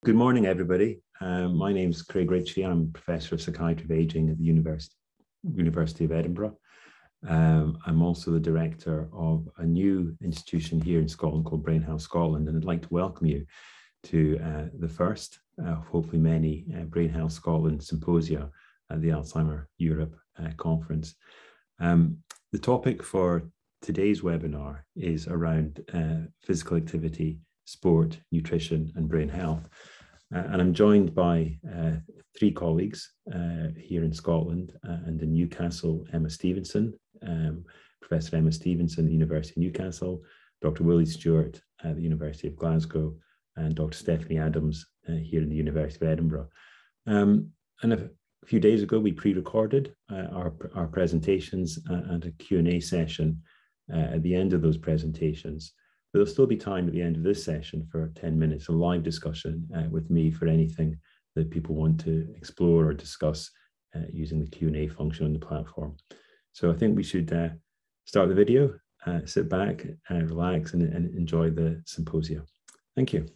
Good morning, everybody. My name is Craig Ritchie. I'm Professor of Psychiatry of Aging at the University of Edinburgh. I'm also the director of a new institution here in Scotland called Brain Health Scotland, and I'd like to welcome you to the first, hopefully many, Brain Health Scotland symposia at the Alzheimer Europe conference. The topic for today's webinar is around physical activity, sport, nutrition, and brain health. And I'm joined by three colleagues here in Scotland and in Newcastle: Emma Stevenson, Professor Emma Stevenson at the University of Newcastle, Dr. Willie Stewart at the University of Glasgow, and Dr. Stephanie Adams here in the University of Edinburgh. And a few days ago, we pre-recorded our presentations and a Q&A session at the end of those presentations. There'll still be time at the end of this session for 10 minutes of live discussion with me for anything that people want to explore or discuss using the Q&A function on the platform. So I think we should start the video, sit back, relax, and enjoy the symposia. Thank you.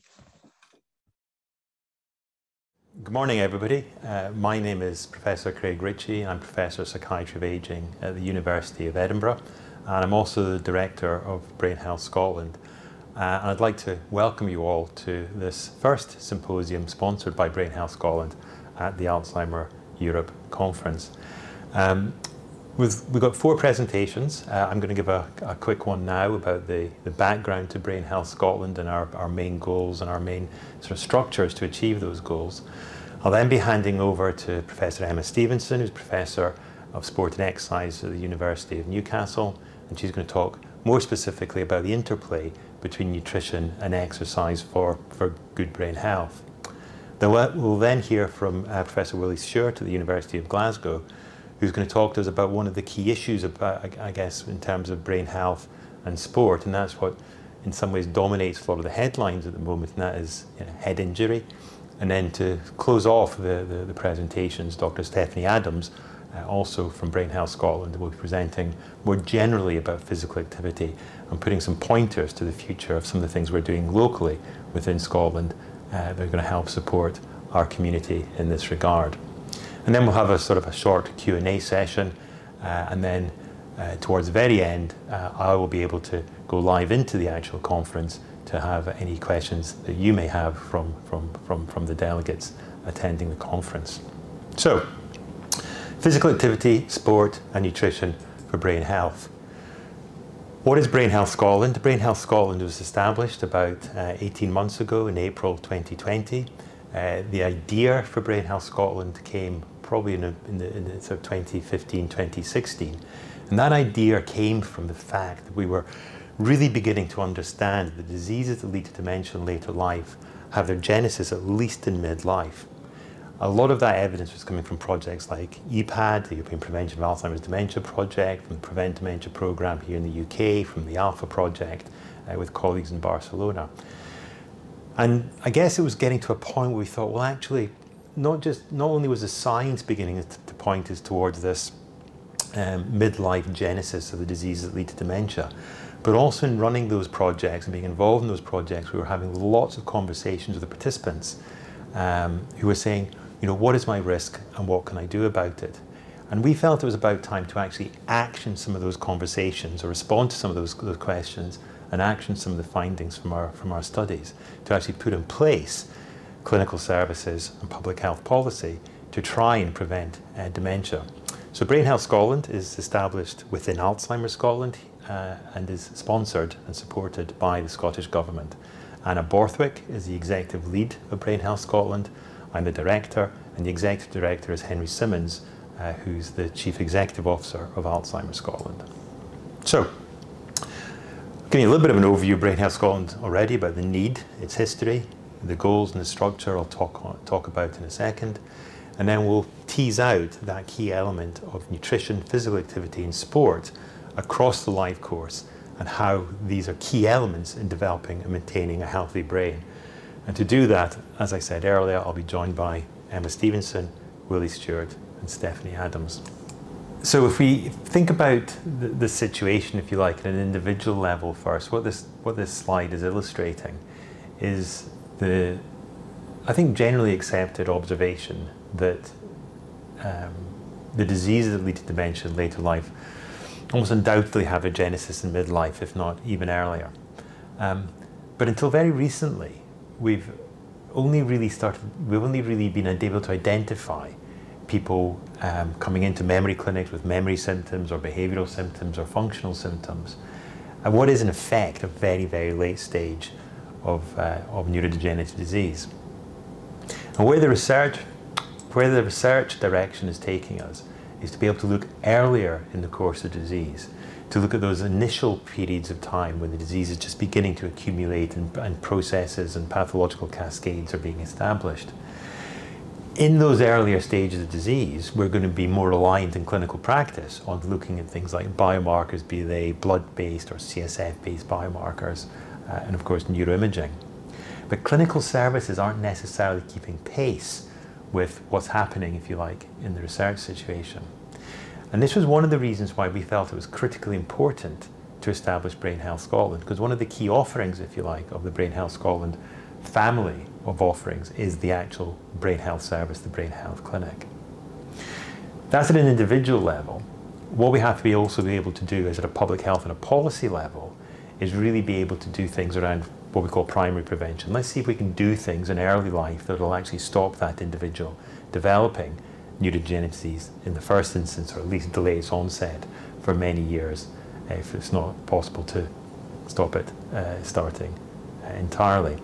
Good morning, everybody. My name is Professor Craig Ritchie. I'm Professor of Psychiatry of Aging at the University of Edinburgh, and I'm also the Director of Brain Health Scotland. And I'd like to welcome you all to this first symposium sponsored by Brain Health Scotland at the Alzheimer Europe conference. We've got four presentations. I'm going to give a quick one now about the background to Brain Health Scotland and our main goals and our main sort of structures to achieve those goals. I'll then be handing over to Professor Emma Stevenson, who's Professor of Sport and Exercise at the University of Newcastle, and she's going to talk more specifically about the interplay between nutrition and exercise for good brain health. We'll then hear from Professor Willie Stewart at the University of Glasgow, who's going to talk to us about one of the key issues about, I guess, in terms of brain health and sport, and that's what in some ways dominates a lot of the headlines at the moment, and that is head injury. And then to close off the presentations, Dr. Stephanie Adams, also from Brain Health Scotland, will be presenting more generally about physical activity and putting some pointers to the future of some of the things we're doing locally within Scotland that are going to help support our community in this regard. And then we'll have a sort of a short Q&A session, and then towards the very end, I will be able to go live into the actual conference to have any questions that you may have from the delegates attending the conference. So, physical activity, sport, and nutrition for brain health. What is Brain Health Scotland? Brain Health Scotland was established about 18 months ago in April 2020. The idea for Brain Health Scotland came probably in the sort of 2015, 2016. And that idea came from the fact that we were really beginning to understand the diseases that lead to dementia in later life have their genesis at least in midlife. A lot of that evidence was coming from projects like EPAD, the European Prevention of Alzheimer's Dementia Project, from the Prevent Dementia Programme here in the UK, from the Alpha Project with colleagues in Barcelona. And I guess it was getting to a point where we thought, well, actually, not only was the science beginning to point us towards this midlife genesis of the diseases that lead to dementia, but also in running those projects and being involved in those projects, we were having lots of conversations with the participants who were saying, you know, what is my risk and what can I do about it? And we felt it was about time to actually action some of those conversations or respond to some of those questions and action some of the findings from our studies to actually put in place clinical services and public health policy to try and prevent dementia. So Brain Health Scotland is established within Alzheimer Scotland and is sponsored and supported by the Scottish Government. Anna Borthwick is the executive lead of Brain Health Scotland. I'm the director, and the executive director is Henry Simmons, who's the chief executive officer of Alzheimer Scotland. So, I've given you a little bit of an overview of Brain Health Scotland already about the need, its history, the goals and the structure I'll talk about in a second. And then we'll tease out that key element of nutrition, physical activity and sport across the life course and how these are key elements in developing and maintaining a healthy brain. And to do that, as I said earlier, I'll be joined by Emma Stevenson, Willie Stewart and Stephanie Adams. So if we think about the situation, if you like, at an individual level first, what this slide is illustrating is I think, generally accepted observation that the diseases that lead to dementia in later life almost undoubtedly have a genesis in midlife, if not even earlier. But until very recently, we've only really been able to identify people coming into memory clinics with memory symptoms or behavioural symptoms or functional symptoms, and what is in effect a very, very late stage of neurodegenerative disease. And where the research direction is taking us is to be able to look earlier in the course of disease, to look at those initial periods of time when the disease is just beginning to accumulate and processes and pathological cascades are being established. In those earlier stages of disease, we're going to be more reliant in clinical practice on looking at things like biomarkers, be they blood-based or CSF-based biomarkers, and of course neuroimaging. But clinical services aren't necessarily keeping pace with what's happening, if you like, in the research situation. And this was one of the reasons why we felt it was critically important to establish Brain Health Scotland, because one of the key offerings, if you like, of the Brain Health Scotland family of offerings is the actual brain health service, the Brain Health Clinic. That's at an individual level. What we have to also be able to do is at a public health and a policy level is really be able to do things around what we call primary prevention. Let's see if we can do things in early life that will actually stop that individual developing neurodegenerative disease in the first instance, or at least delay its onset for many years if it's not possible to stop it starting entirely.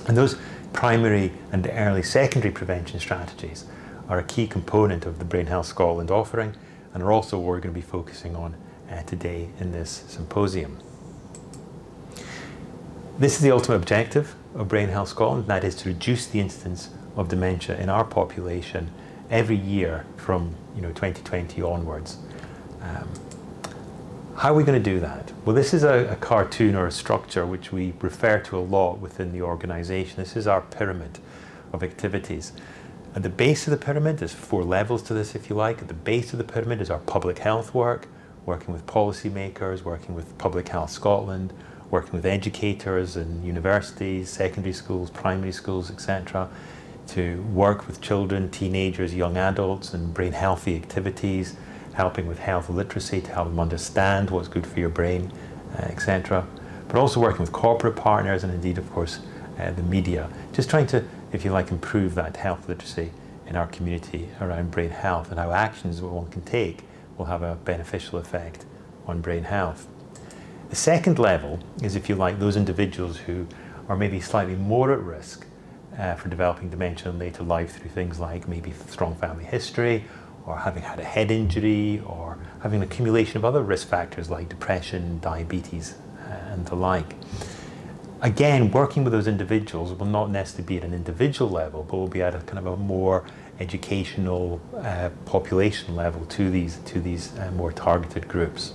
And those primary and early secondary prevention strategies are a key component of the Brain Health Scotland offering, and are also what we're going to be focusing on today in this symposium. This is the ultimate objective of Brain Health Scotland, and that is to reduce the incidence of dementia in our population every year from 2020 onwards. How are we going to do that? Well, this is a cartoon or a structure which we refer to a lot within the organisation. This is our pyramid of activities. At the base of the pyramid, there's 4 levels to this, if you like. At the base of the pyramid is our public health work, working with policymakers, working with Public Health Scotland, working with educators in universities, secondary schools, primary schools, etc., to work with children, teenagers, young adults in brain healthy activities, helping with health literacy to help them understand what's good for your brain, etc. But also working with corporate partners and indeed, of course, the media, just trying to, if you like, improve that health literacy in our community around brain health, and how actions that one can take will have a beneficial effect on brain health. The second level is, if you like, those individuals who are maybe slightly more at risk for developing dementia in later life through things like maybe strong family history, or having had a head injury, or having an accumulation of other risk factors like depression, diabetes, and the like. Again, working with those individuals will not necessarily be at an individual level, but will be at a kind of a more educational population level to these more targeted groups.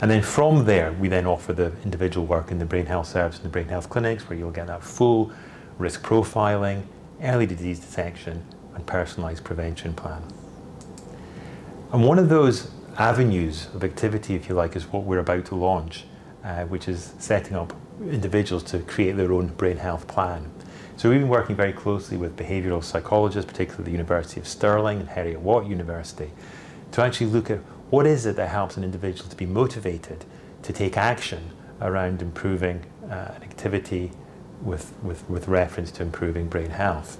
And then from there, we then offer the individual work in the Brain Health Service and the Brain Health Clinics, where you'll get that full risk profiling, early disease detection, and personalised prevention plan. And one of those avenues of activity, if you like, is what we're about to launch, which is setting up individuals to create their own brain health plan. So we've been working very closely with behavioural psychologists, particularly the University of Stirling and Heriot-Watt University, to actually look at what is it that helps an individual to be motivated to take action around improving an activity with reference to improving brain health.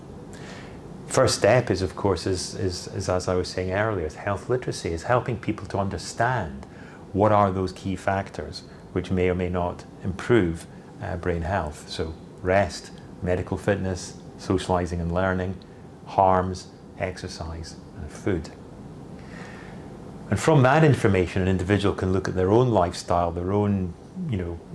First step is, of course, as I was saying earlier, is health literacy, is helping people to understand what are those key factors which may or may not improve brain health. So rest, medical fitness, socialising and learning, harms, exercise, and food. And from that information, an individual can look at their own lifestyle, their own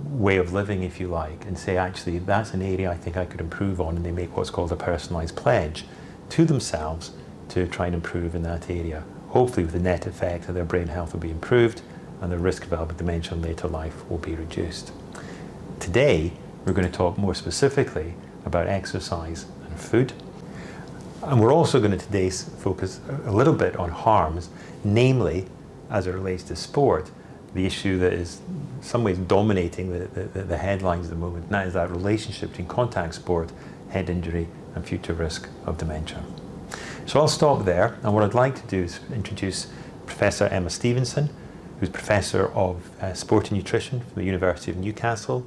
way of living, if you like, and say, actually, that's an area I think I could improve on, and they make what's called a personalised pledge to themselves to try and improve in that area, hopefully with the net effect that their brain health will be improved and the risk of developing dementia in later life will be reduced. Today, we're going to talk more specifically about exercise and food. And we're also going to today focus a little bit on harms, namely, as it relates to sport, the issue that is in some ways dominating the headlines at the moment, and that is that relationship between contact sport head injury and future risk of dementia. So I'll stop there, and what I'd like to do is introduce Professor Emma Stevenson, who's Professor of Sport and Nutrition from the University of Newcastle,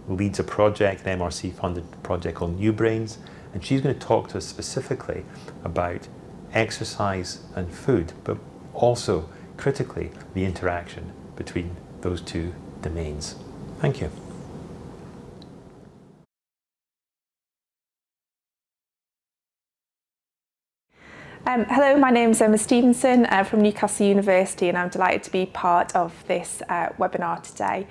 who leads a project, an MRC-funded project called New Brains, and she's going to talk to us specifically about exercise and food, but also, critically, the interaction between those two domains. Thank you. Hello, my name is Emma Stevenson from Newcastle University, and I'm delighted to be part of this webinar today.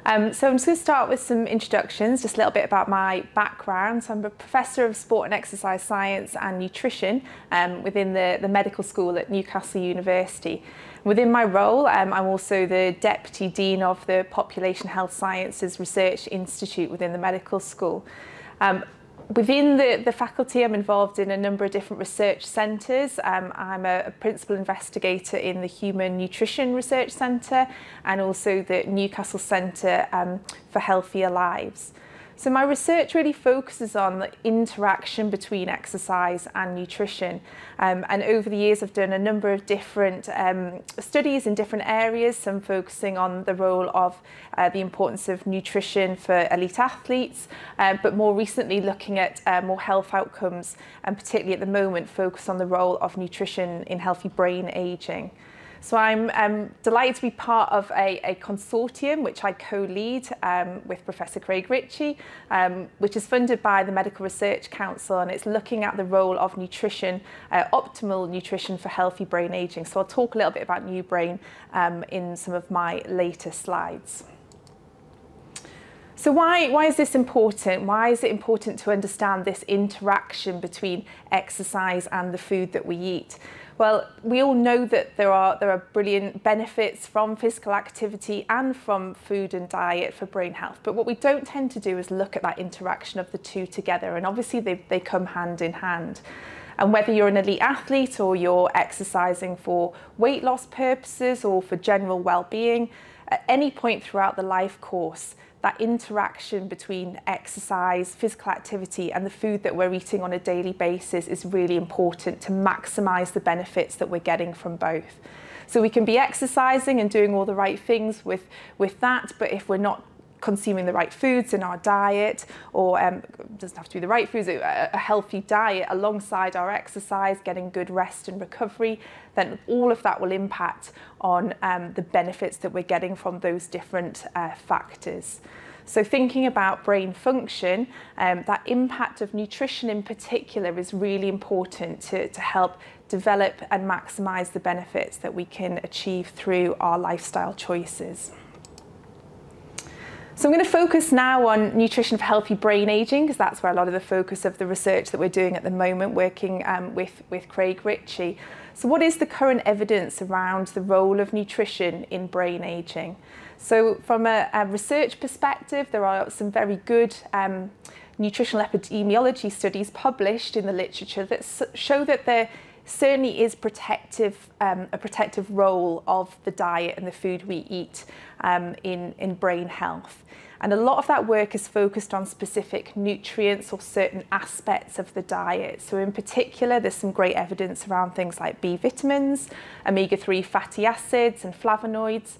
So I'm just going to start with some introductions, just a little bit about my background. So I'm a Professor of Sport and Exercise Science and Nutrition within the medical school at Newcastle University. Within my role, I'm also the Deputy Dean of the Population Health Sciences Research Institute within the medical school. Within the faculty, I'm involved in a number of different research centres. I'm a principal investigator in the Human Nutrition Research Centre and also the Newcastle Centre for Healthier Lives. So my research really focuses on the interaction between exercise and nutrition. And over the years, I've done a number of different studies in different areas, some focusing on the role of the importance of nutrition for elite athletes, but more recently looking at more health outcomes, and particularly at the moment, focus on the role of nutrition in healthy brain ageing. So I'm delighted to be part of a consortium which I co-lead with Professor Craig Ritchie, which is funded by the Medical Research Council, and it's looking at the role of nutrition, optimal nutrition for healthy brain ageing. So I'll talk a little bit about New Brain in some of my later slides. So why is this important? Why is it important to understand this interaction between exercise and the food that we eat? Well, we all know that there are brilliant benefits from physical activity and from food and diet for brain health. But what we don't tend to do is look at that interaction of the two together. And obviously they come hand in hand. And whether you're an elite athlete or you're exercising for weight loss purposes or for general well-being, at any point throughout the life course, that interaction between exercise, physical activity and the food that we're eating on a daily basis is really important to maximise the benefits that we're getting from both. So we can be exercising and doing all the right things with that, but if we're not consuming the right foods in our diet, or doesn't have to be the right foods, a healthy diet alongside our exercise, getting good rest and recovery, then all of that will impact on the benefits that we're getting from those different factors. So thinking about brain function, that impact of nutrition in particular is really important to help develop and maximise the benefits that we can achieve through our lifestyle choices. So I'm going to focus now on nutrition for healthy brain ageing, because that's where a lot of the focus of the research that we're doing at the moment, working with Craig Ritchie. So what is the current evidence around the role of nutrition in brain ageing? So from a research perspective, there are some very good nutritional epidemiology studies published in the literature that show that there certainly is a protective role of the diet and the food we eat in brain health. And a lot of that work is focused on specific nutrients or certain aspects of the diet. So in particular, there's some great evidence around things like B vitamins, omega-3 fatty acids and flavonoids.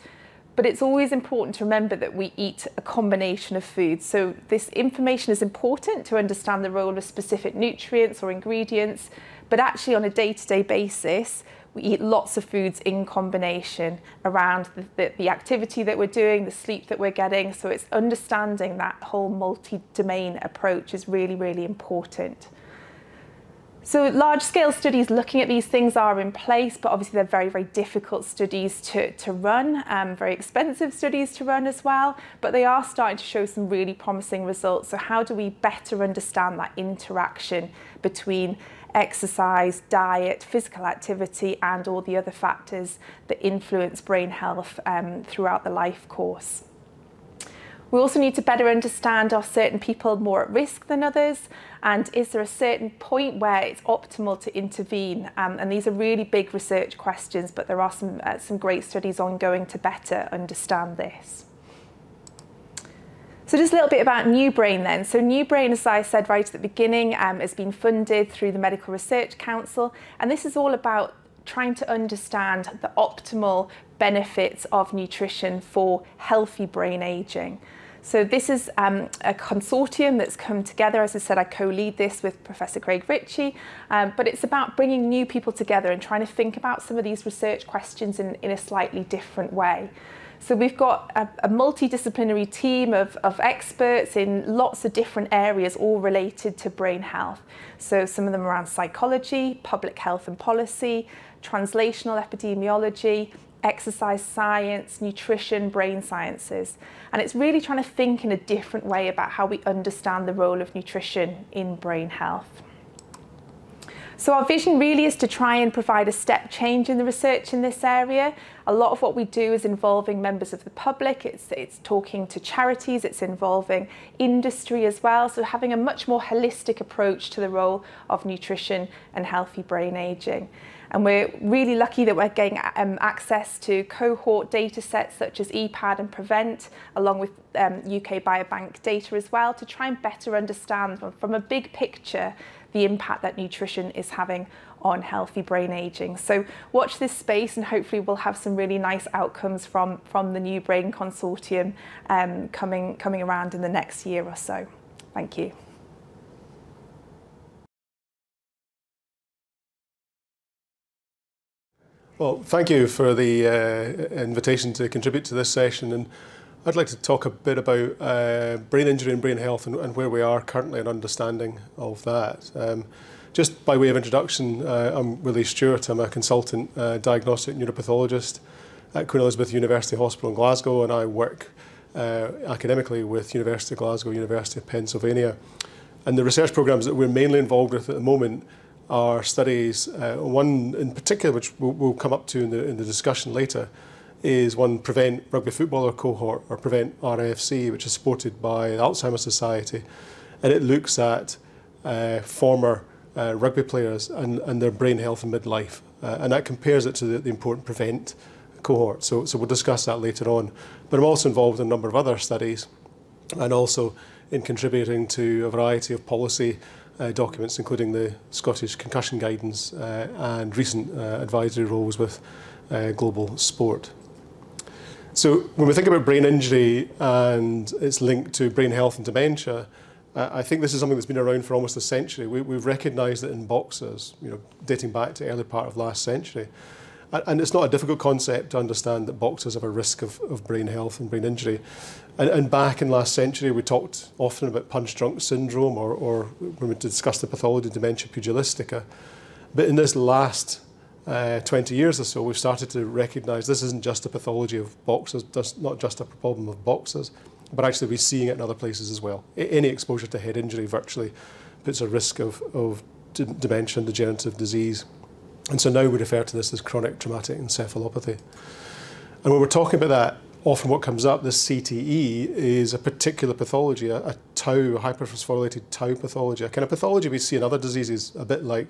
But it's always important to remember that we eat a combination of foods. So this information is important to understand the role of specific nutrients or ingredients, but actually on a day-to-day basis, we eat lots of foods in combination around the activity that we're doing, the sleep that we're getting. So it's understanding that whole multi-domain approach is really, really important. So large-scale studies looking at these things are in place, but obviously they're very, very difficult studies to run, very expensive studies to run as well, but they are starting to show some really promising results. So how do we better understand that interaction between exercise, diet, physical activity, and all the other factors that influence brain health throughout the life course? We also need to better understand, are certain people more at risk than others, and is there a certain point where it's optimal to intervene? And these are really big research questions, but there are some great studies ongoing to better understand this. So just a little bit about New Brain then. So New Brain, as I said right at the beginning, has been funded through the Medical Research Council, and this is all about trying to understand the optimal benefits of nutrition for healthy brain ageing. So this is a consortium that's come together. As I said, I co-lead this with Professor Craig Ritchie, but it's about bringing new people together and trying to think about some of these research questions in a slightly different way. So we've got a multidisciplinary team of experts in lots of different areas, all related to brain health. So some of them around psychology, public health and policy, translational epidemiology, exercise science, nutrition, brain sciences. And it's really trying to think in a different way about how we understand the role of nutrition in brain health. So our vision really is to try and provide a step change in the research in this area. A lot of what we do is involving members of the public, it's talking to charities, it's involving industry as well, so having a much more holistic approach to the role of nutrition and healthy brain ageing. And we're really lucky that we're getting access to cohort data sets such as EPAD and PREVENT, along with UK Biobank data as well, to try and better understand from a big picture the impact that nutrition is having on healthy brain ageing. So watch this space, and hopefully we'll have some really nice outcomes from the New Brain Consortium coming around in the next year or so. Thank you. Well, thank you for the invitation to contribute to this session, and I'd like to talk a bit about brain injury and brain health and where we are currently and understanding of that. Just by way of introduction, I'm Willie Stewart. I'm a consultant diagnostic neuropathologist at Queen Elizabeth University Hospital in Glasgow, and I work academically with University of Glasgow, University of Pennsylvania. And the research programmes that we're mainly involved with at the moment are studies, one in particular which we'll come up to in the discussion later, is one PREVENT Rugby Footballer cohort, or PREVENT RFC, which is supported by the Alzheimer Society, and it looks at former rugby players and their brain health in midlife, and that compares it to the important PREVENT cohort. So we'll discuss that later on. But I'm also involved in a number of other studies, and also in contributing to a variety of policy documents, including the Scottish Concussion Guidance and recent advisory roles with Global Sport. So when we think about brain injury and its link to brain health and dementia, I think this is something that's been around for almost a century. We've recognised it in boxers, dating back to the early part of last century. And it's not a difficult concept to understand that boxers have a risk of brain health and brain injury. And back in last century, we talked often about punch-drunk syndrome, or when we discussed the pathology of dementia pugilistica. But in this last 20 years or so, we've started to recognise this isn't just a pathology of boxers, not just a problem of boxers, but actually we're seeing it in other places as well. Any exposure to head injury virtually puts a risk of dementia and degenerative disease. And so now we refer to this as chronic traumatic encephalopathy. And when we're talking about that, often what comes up, this CTE, is a particular pathology, a tau, hyperphosphorylated tau pathology, a kind of pathology we see in other diseases, a bit like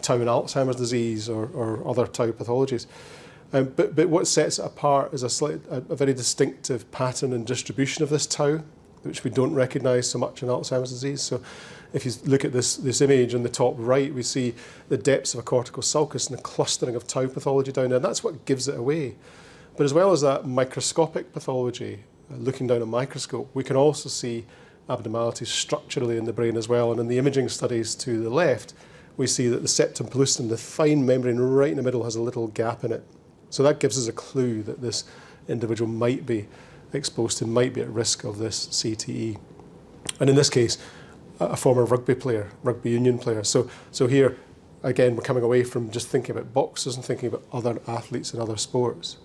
tau in Alzheimer's disease or other tau pathologies. But what sets it apart is a very distinctive pattern and distribution of this tau, which we don't recognise so much in Alzheimer's disease. So if you look at this image on the top right, we see the depths of a cortical sulcus and the clustering of tau pathology down there, and that's what gives it away. But as well as that microscopic pathology, looking down a microscope, we can also see abnormalities structurally in the brain as well. And in the imaging studies to the left, we see that the septum pellucidum, the fine membrane right in the middle, has a little gap in it. So that gives us a clue that this individual might be exposed to, might be at risk of this CTE. And in this case, a former rugby player, rugby union player. So here, again, we're coming away from just thinking about boxers and thinking about other athletes in other sports.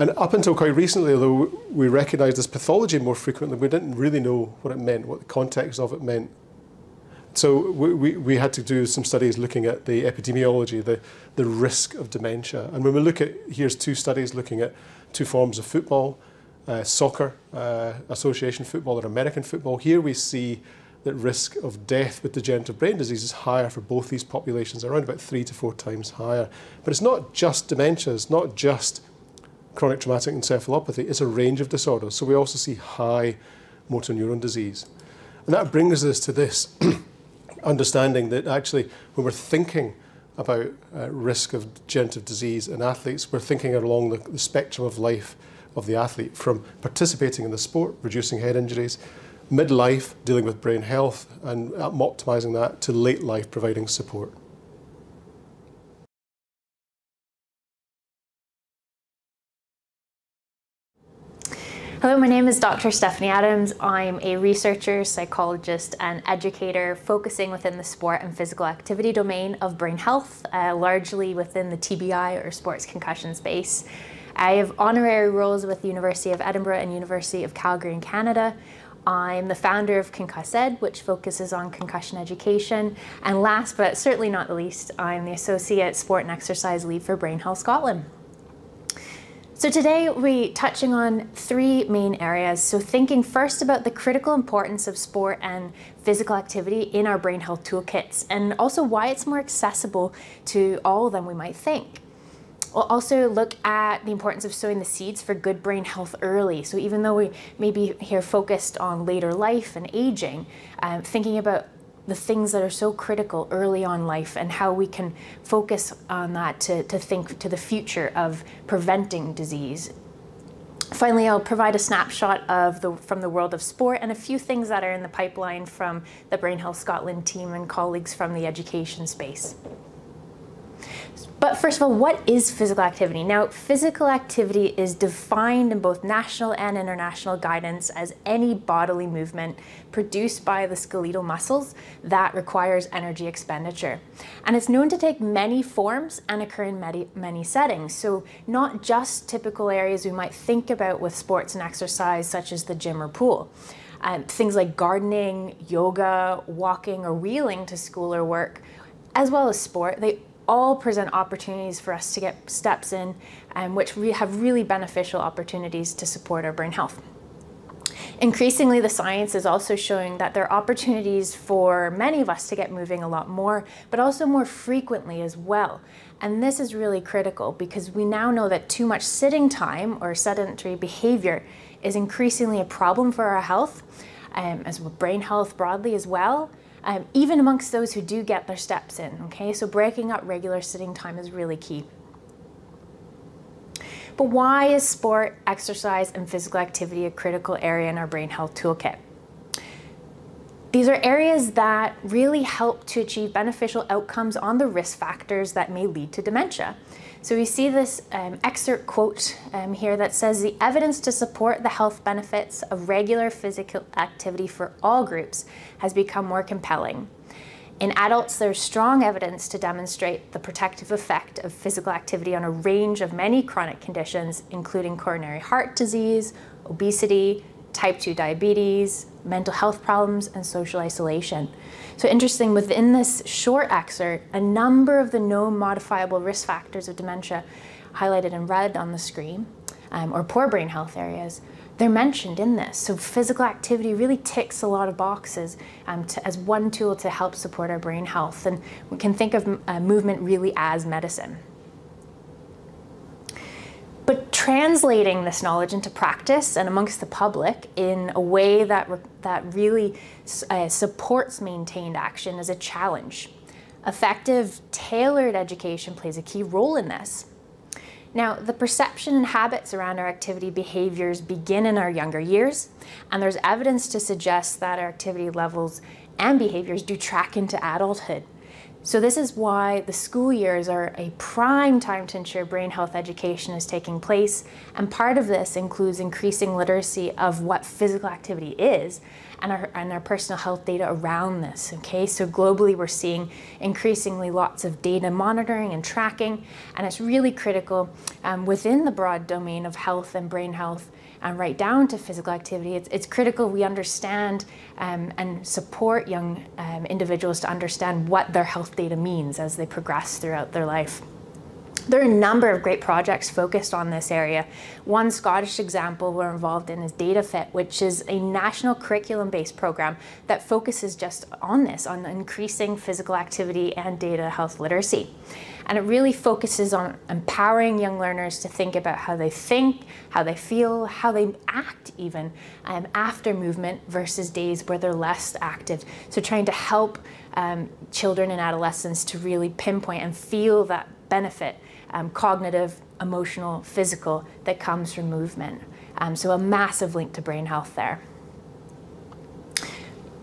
And up until quite recently, although we recognised this pathology more frequently, we didn't really know what it meant, what the context of it meant. So we had to do some studies looking at the epidemiology, the risk of dementia. And when we look at, here's two studies looking at two forms of football, soccer, association football, or American football. Here we see that risk of death with degenerative brain disease is higher for both these populations, around about 3 to 4 times higher. But it's not just dementia, it's not just chronic traumatic encephalopathy is a range of disorders. So we also see high motor neuron disease. And that brings us to this understanding that actually when we're thinking about risk of degenerative disease in athletes, we're thinking along the spectrum of life of the athlete, from participating in the sport, reducing head injuries, midlife, dealing with brain health and optimising that, to late life, providing support. Hello, my name is Dr. Stephanie Adams. I'm a researcher, psychologist, and educator focusing within the sport and physical activity domain of brain health, largely within the TBI or sports concussion space. I have honorary roles with the University of Edinburgh and University of Calgary in Canada. I'm the founder of ConcussedEd, which focuses on concussion education. And last but certainly not the least, I'm the Associate Sport and Exercise Lead for Brain Health Scotland. So today we're touching on three main areas. So thinking first about the critical importance of sport and physical activity in our brain health toolkits, and also why it's more accessible to all than we might think. We'll also look at the importance of sowing the seeds for good brain health early. So even though we may be here focused on later life and aging, thinking about the things that are so critical early on life and how we can focus on that to think to the future of preventing disease. Finally, I'll provide a snapshot from the world of sport and a few things that are in the pipeline from the Brain Health Scotland team and colleagues from the education space. But first of all, what is physical activity? Now, physical activity is defined in both national and international guidance as any bodily movement produced by the skeletal muscles that requires energy expenditure. And it's known to take many forms and occur in many settings. So not just typical areas we might think about with sports and exercise, such as the gym or pool. Things like gardening, yoga, walking, or wheeling to school or work, as well as sport, they all present opportunities for us to get steps in, which we have really beneficial opportunities to support our brain health. Increasingly, the science is also showing that there are opportunities for many of us to get moving a lot more, but also more frequently as well. And this is really critical because we now know that too much sitting time or sedentary behavior is increasingly a problem for our health, as well brain health broadly as well. Even amongst those who do get their steps in, okay? So breaking up regular sitting time is really key. But why is sport, exercise, and physical activity a critical area in our brain health toolkit? These are areas that really help to achieve beneficial outcomes on the risk factors that may lead to dementia. So we see this excerpt quote here that says, "The evidence to support the health benefits of regular physical activity for all groups has become more compelling. In adults, there's strong evidence to demonstrate the protective effect of physical activity on a range of many chronic conditions, including coronary heart disease, obesity, type 2 diabetes, mental health problems, and social isolation." So interesting, within this short excerpt, a number of the known modifiable risk factors of dementia highlighted in red on the screen, or poor brain health areas, they're mentioned in this. So physical activity really ticks a lot of boxes as one tool to help support our brain health. And we can think of movement really as medicine. But translating this knowledge into practice and amongst the public in a way that really supports maintained action is a challenge. Effective, tailored education plays a key role in this. Now, the perception and habits around our activity behaviors begin in our younger years, and there's evidence to suggest that our activity levels and behaviors do track into adulthood. So this is why the school years are a prime time to ensure brain health education is taking place, and part of this includes increasing literacy of what physical activity is and our personal health data around this, okay? So globally we're seeing increasingly lots of data monitoring and tracking, and it's really critical within the broad domain of health and brain health, and right down to physical activity. It's critical we understand and support young individuals to understand what their health data means as they progress throughout their life. There are a number of great projects focused on this area. One Scottish example we're involved in is DataFit, which is a national curriculum-based program that focuses just on this, on increasing physical activity and data health literacy. And it really focuses on empowering young learners to think about how they think, how they feel, how they act even after movement versus days where they're less active. So trying to help children and adolescents to really pinpoint and feel that benefit, cognitive, emotional, physical, that comes from movement. So a massive link to brain health there.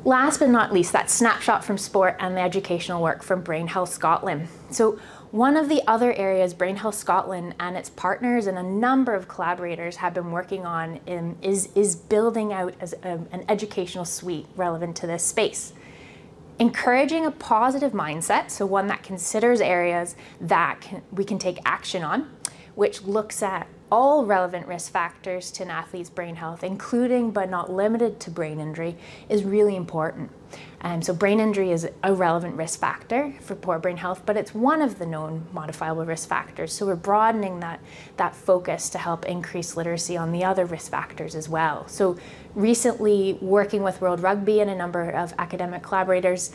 Last but not least, that snapshot from sport and the educational work from Brain Health Scotland. So one of the other areas Brain Health Scotland and its partners and a number of collaborators have been working on is building out as an educational suite relevant to this space. Encouraging a positive mindset, so one that considers areas that we can take action on, which looks at all relevant risk factors to an athlete's brain health, including but not limited to brain injury, is really important. So brain injury is a relevant risk factor for poor brain health, but it's one of the known modifiable risk factors. So we're broadening that focus to help increase literacy on the other risk factors as well. So recently, working with World Rugby and a number of academic collaborators,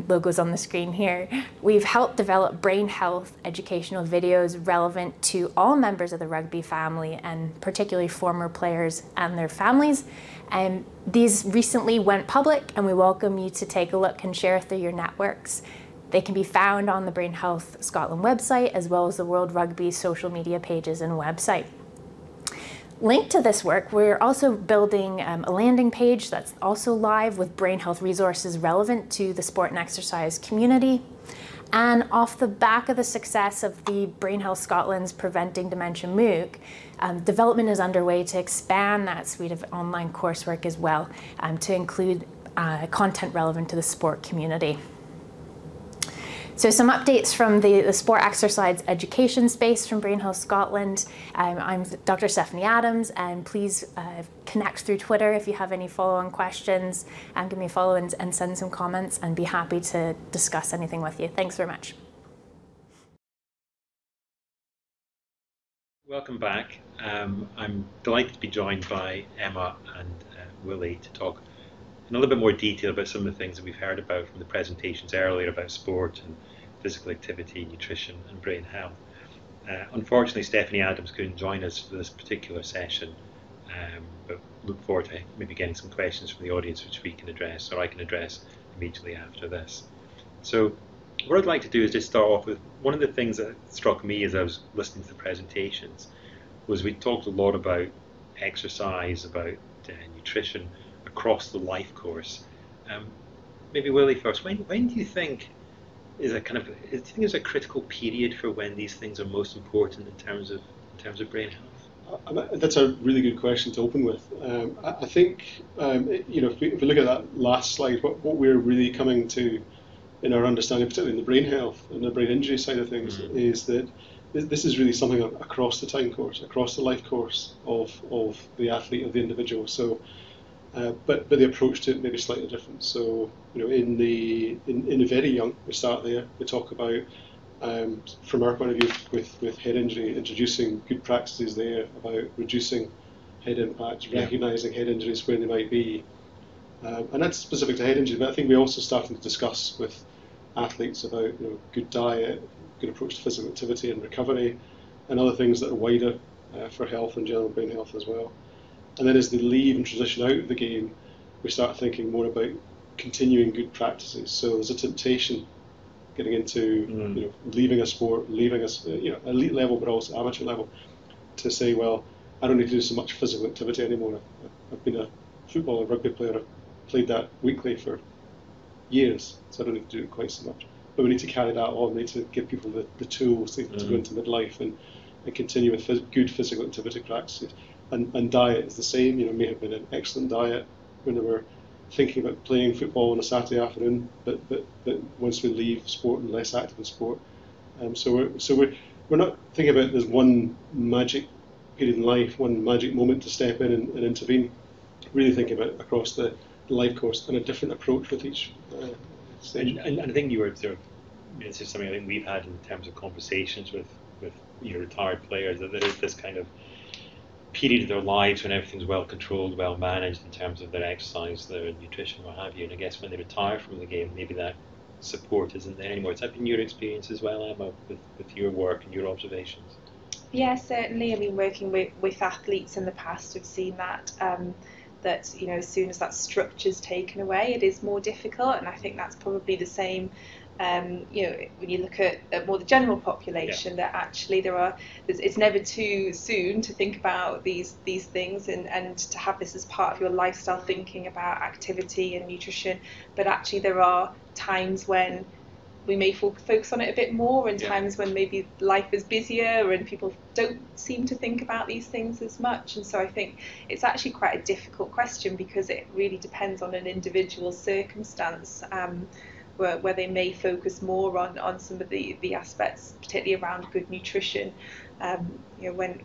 logos on the screen here, we've helped develop brain health educational videos relevant to all members of the rugby family, and particularly former players and their families. These recently went public, and we welcome you to take a look and share through your networks. They can be found on the Brain Health Scotland website, as well as the World Rugby social media pages and website. Linked to this work, we're also building a landing page that's also live with brain health resources relevant to the sport and exercise community. And off the back of the success of the Brain Health Scotland's Preventing Dementia MOOC, development is underway to expand that suite of online coursework as well, to include content relevant to the sport community. So some updates from the sport exercise education space from Brain Health Scotland. I'm Dr. Stephanie Adams, and please connect through Twitter if you have any follow-on questions, and give me a follow and send some comments, and be happy to discuss anything with you. Thanks very much. Welcome back. I'm delighted to be joined by Emma and Willie to talk in a little bit more detail about some of the things that we've heard about from the presentations earlier about sport and physical activity, nutrition and brain health. Unfortunately, Stephanie Adams couldn't join us for this particular session, but look forward to maybe getting some questions from the audience which we can address, or I can address immediately after this. So what I'd like to do is just start off with one of the things that struck me as I was listening to the presentations was we talked a lot about exercise, about nutrition across the life course. Maybe Willie first, when do you think is a kind of, do you think there's a critical period for when these things are most important in terms of brain health? That's a really good question to open with. I think you know, if we look at that last slide, what we're really coming to in our understanding, particularly in the brain health and the brain injury side of things, is that this is really something across the time course, across the life course of the athlete, of the individual. So, but the approach to it may be slightly different. So, you know, in the very young, we start there. We talk about, from our point of view, with head injury, introducing good practices there about reducing head impacts, recognising head injuries where they might be, and that's specific to head injury. But I think we also starting to discuss with athletes about, you know, good diet, good approach to physical activity and recovery, and other things that are wider for health and general brain health as well. And then as they leave and transition out of the game, we start thinking more about continuing good practices. So there's a temptation getting into you know, leaving a sport, leaving a you know, elite level but also amateur level, to say, well, I don't need to do so much physical activity anymore. I've been a football or rugby player. I've played that weekly for years, so I don't need to do it quite so much. But we need to carry that on. We need to give people the tools to go into midlife and continue with good physical activity practices. And diet is the same. You know, it may have been an excellent diet when they were thinking about playing football on a Saturday afternoon, but once we leave sport and less active in sport, so we're not thinking about there's one magic period in life, one magic moment to step in and intervene. Really thinking about across the life course and a different approach with each stage. And I think you were sort of, this is something I think we've had in terms of conversations with you know, retired players, that there is this kind of period of their lives when everything's well controlled, well managed in terms of their exercise, their nutrition, what have you. And I guess when they retire from the game, maybe that support isn't there anymore. Has that been your experience as well, Emma, with your work and your observations? Yeah, certainly. I mean, working with athletes in the past, I've seen that that as soon as that structure's taken away, it is more difficult, and I think that's probably the same. When you look at more the general population, that actually it's never too soon to think about these things and to have this as part of your lifestyle thinking about activity and nutrition. But actually, there are times when we may focus on it a bit more, and times when maybe life is busier and people don't seem to think about these things as much. And so I think it's actually quite a difficult question, because it really depends on an individual circumstance, where they may focus more on some of the aspects, particularly around good nutrition. When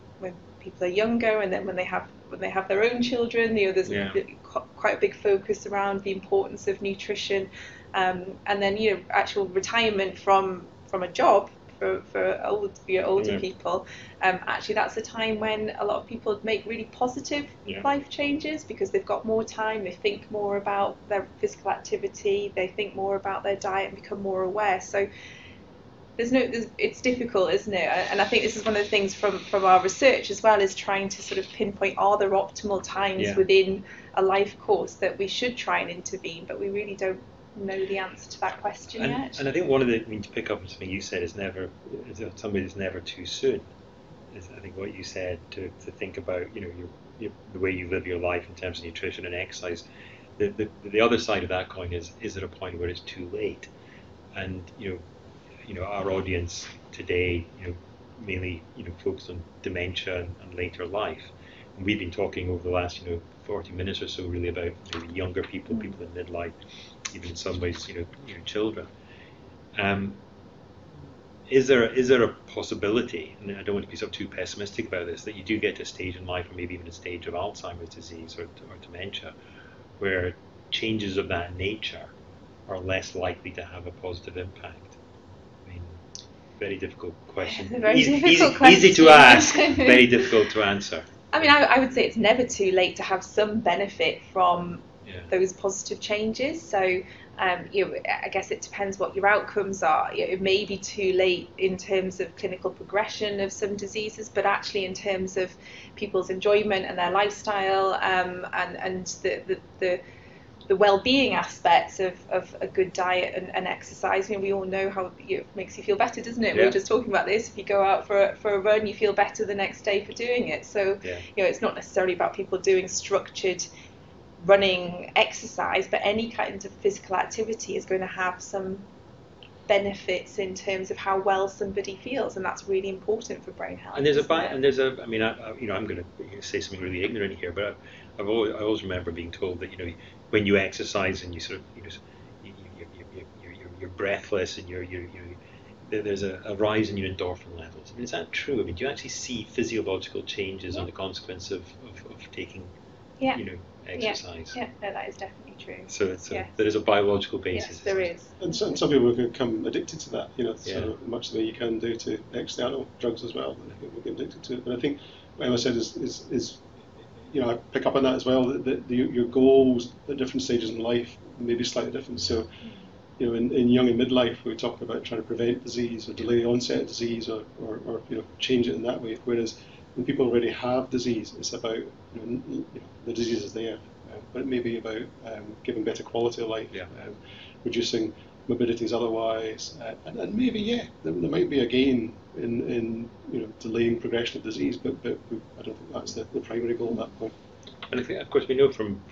people are younger, and then when they have their own children, there's quite a big focus around the importance of nutrition. And then actual retirement from a job for older people, actually that's a time when a lot of people make really positive life changes, because they've got more time, they think more about their physical activity, they think more about their diet and become more aware. So it's difficult, isn't it? And I think this is one of the things from our research as well, is trying to sort of pinpoint, are there optimal times within a life course that we should try and intervene, but we really don't know the answer to that question yet. And I think one of the, to pick up on something you said, is never too soon. I think what you said, to think about the way you live your life in terms of nutrition and exercise. The other side of that coin is there a point where it's too late? And our audience today mainly focused on dementia and later life, and we've been talking over the last 40 minutes or so really about maybe younger people, people in midlife, even in some ways children. Is there a possibility, and I don't want to be so too pessimistic about this, that you do get to a stage in life, or maybe even a stage of Alzheimer's disease or dementia, where changes of that nature are less likely to have a positive impact? I mean, very difficult question. Easy to ask, very difficult to answer. I mean, I would say it's never too late to have some benefit from those positive changes. So, I guess it depends what your outcomes are. It may be too late in terms of clinical progression of some diseases, but actually in terms of people's enjoyment and their lifestyle, and the well-being aspects of a good diet and exercise. We all know how it makes you feel better, doesn't it? We were just talking about this. If you go out for a run, you feel better the next day for doing it. So it's not necessarily about people doing structured running exercise, but any kind of physical activity is going to have some benefits in terms of how well somebody feels, and that's really important for brain health. And I mean, I'm going to say something really ignorant here, but I always remember being told that when you exercise and you sort of you're breathless and there's a rise in your endorphin levels. I mean, is that true? I mean, do you actually see physiological changes as a consequence of taking exercise? Yeah, no, that is definitely true. So there is a biological basis. Yes, there is. And some people can become addicted to that, so much the way you can do to external drugs as well. We get addicted to it. But I think what Emma said is I pick up on that as well, that your goals at different stages in life may be slightly different. So, in young and midlife, we talk about trying to prevent disease or delay the onset of disease or change it in that way. Whereas when people already have disease, it's about the disease is there, but it may be about giving better quality of life, reducing morbidities otherwise, and maybe there might be a gain in delaying progression of disease, but I don't think that's the primary goal at that point. And I think, of course, we know from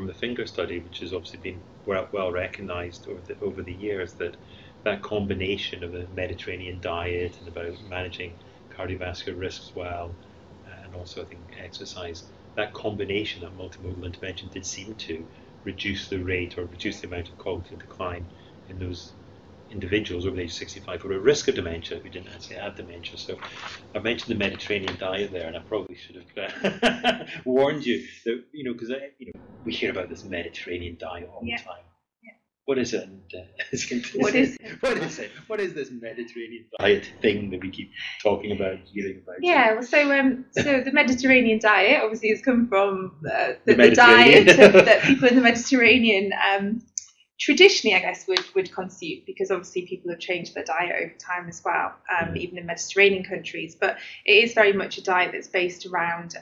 the finger study, which has obviously been well recognised over the years, that combination of a Mediterranean diet and about managing cardiovascular risks well, and also I think exercise, that combination, that multimodal intervention, did seem to reduce the rate or reduce the amount of cognitive decline in those individuals over the age of 65 who were at risk of dementia, who didn't actually have dementia. So I've mentioned the Mediterranean diet there, and I probably should have warned you that, because we hear about this Mediterranean diet all the time. What is it? What is it? What is this Mediterranean diet thing that we keep talking about, hearing about? Yeah, well, so the Mediterranean diet obviously has come from the diet that people in the Mediterranean traditionally, I guess, would consume, because obviously people have changed their diet over time as well, even in Mediterranean countries. But it is very much a diet that's based around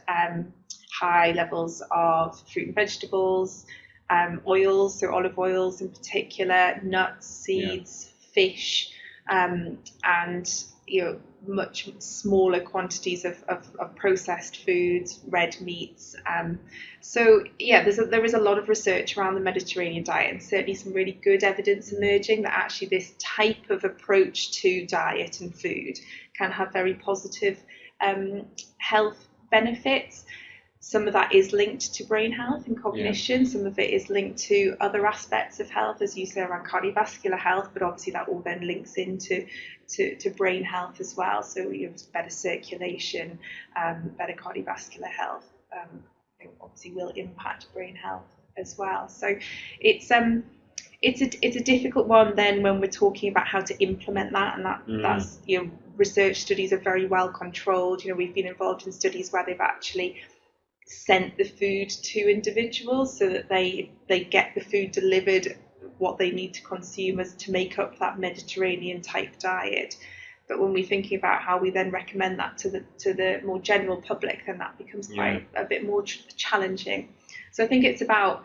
high levels of fruit and vegetables, oils, so olive oils in particular, nuts, seeds, fish, and much smaller quantities of processed foods, red meats. So there is a lot of research around the Mediterranean diet, and certainly some really good evidence emerging that actually this type of approach to diet and food can have very positive health benefits. Some of that is linked to brain health and cognition. Some of it is linked to other aspects of health, as you say, around cardiovascular health, but obviously that all then links into to brain health as well. So you have better circulation, better cardiovascular health, obviously will impact brain health as well. So it's a difficult one then when we're talking about how to implement that, and that's research studies are very well controlled. We've been involved in studies where they've actually sent the food to individuals so that they get the food delivered what they need to consume as to make up that Mediterranean type diet. But when we're thinking about how we then recommend that to the more general public, then that becomes quite a bit more challenging. So I think it's about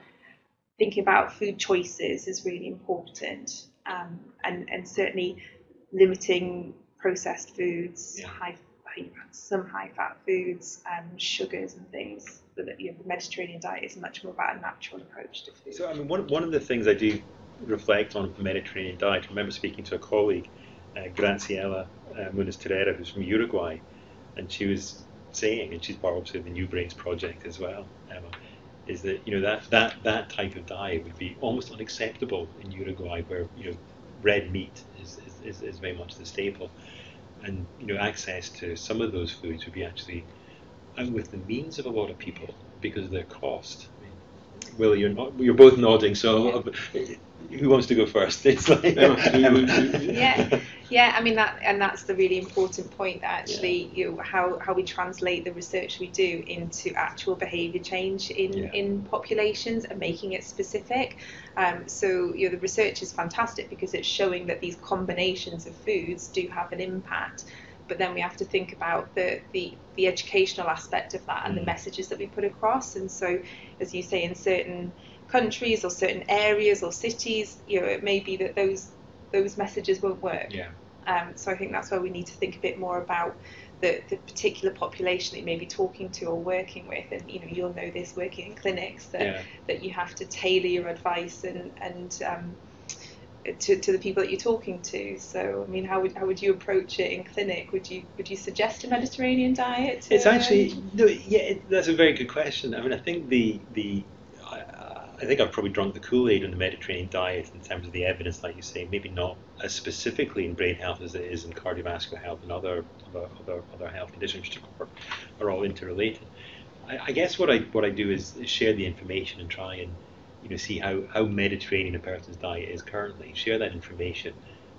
thinking about food choices is really important, and certainly limiting processed foods, some high fat foods, sugars and things. So that the Mediterranean diet is much more about a natural approach to food. So I mean, one of the things I do reflect on the Mediterranean diet, I remember speaking to a colleague, Graciela Muniz-Terrera, who's from Uruguay, and she was saying, and she's part obviously of the New Brains project as well, Emma, is that that type of diet would be almost unacceptable in Uruguay, where red meat is very much the staple. And access to some of those foods would be actually out with the means of a lot of people because of their cost. I mean, Willie, you're both nodding, so who wants to go first? It's like I mean that's the really important point, that actually how we translate the research we do into actual behaviour change in populations and making it specific. So the research is fantastic because it's showing that these combinations of foods do have an impact, but then we have to think about the educational aspect of that and the messages that we put across. And so, as you say, in certain countries or certain areas or cities, it may be that those messages won't work. So I think that's where we need to think a bit more about the particular population that you may be talking to or working with. And you'll know this working in clinics that you have to tailor your advice and to the people that you're talking to. So I mean, how would you approach it in clinic? Would you suggest a Mediterranean diet? It's actually that's a very good question. I mean, I think I think I've probably drunk the Kool-Aid on the Mediterranean diet in terms of the evidence, like you say, maybe not as specifically in brain health as it is in cardiovascular health and other health conditions, which are all interrelated. I guess what I do is share the information and try and see how Mediterranean a person's diet is currently. Share that information,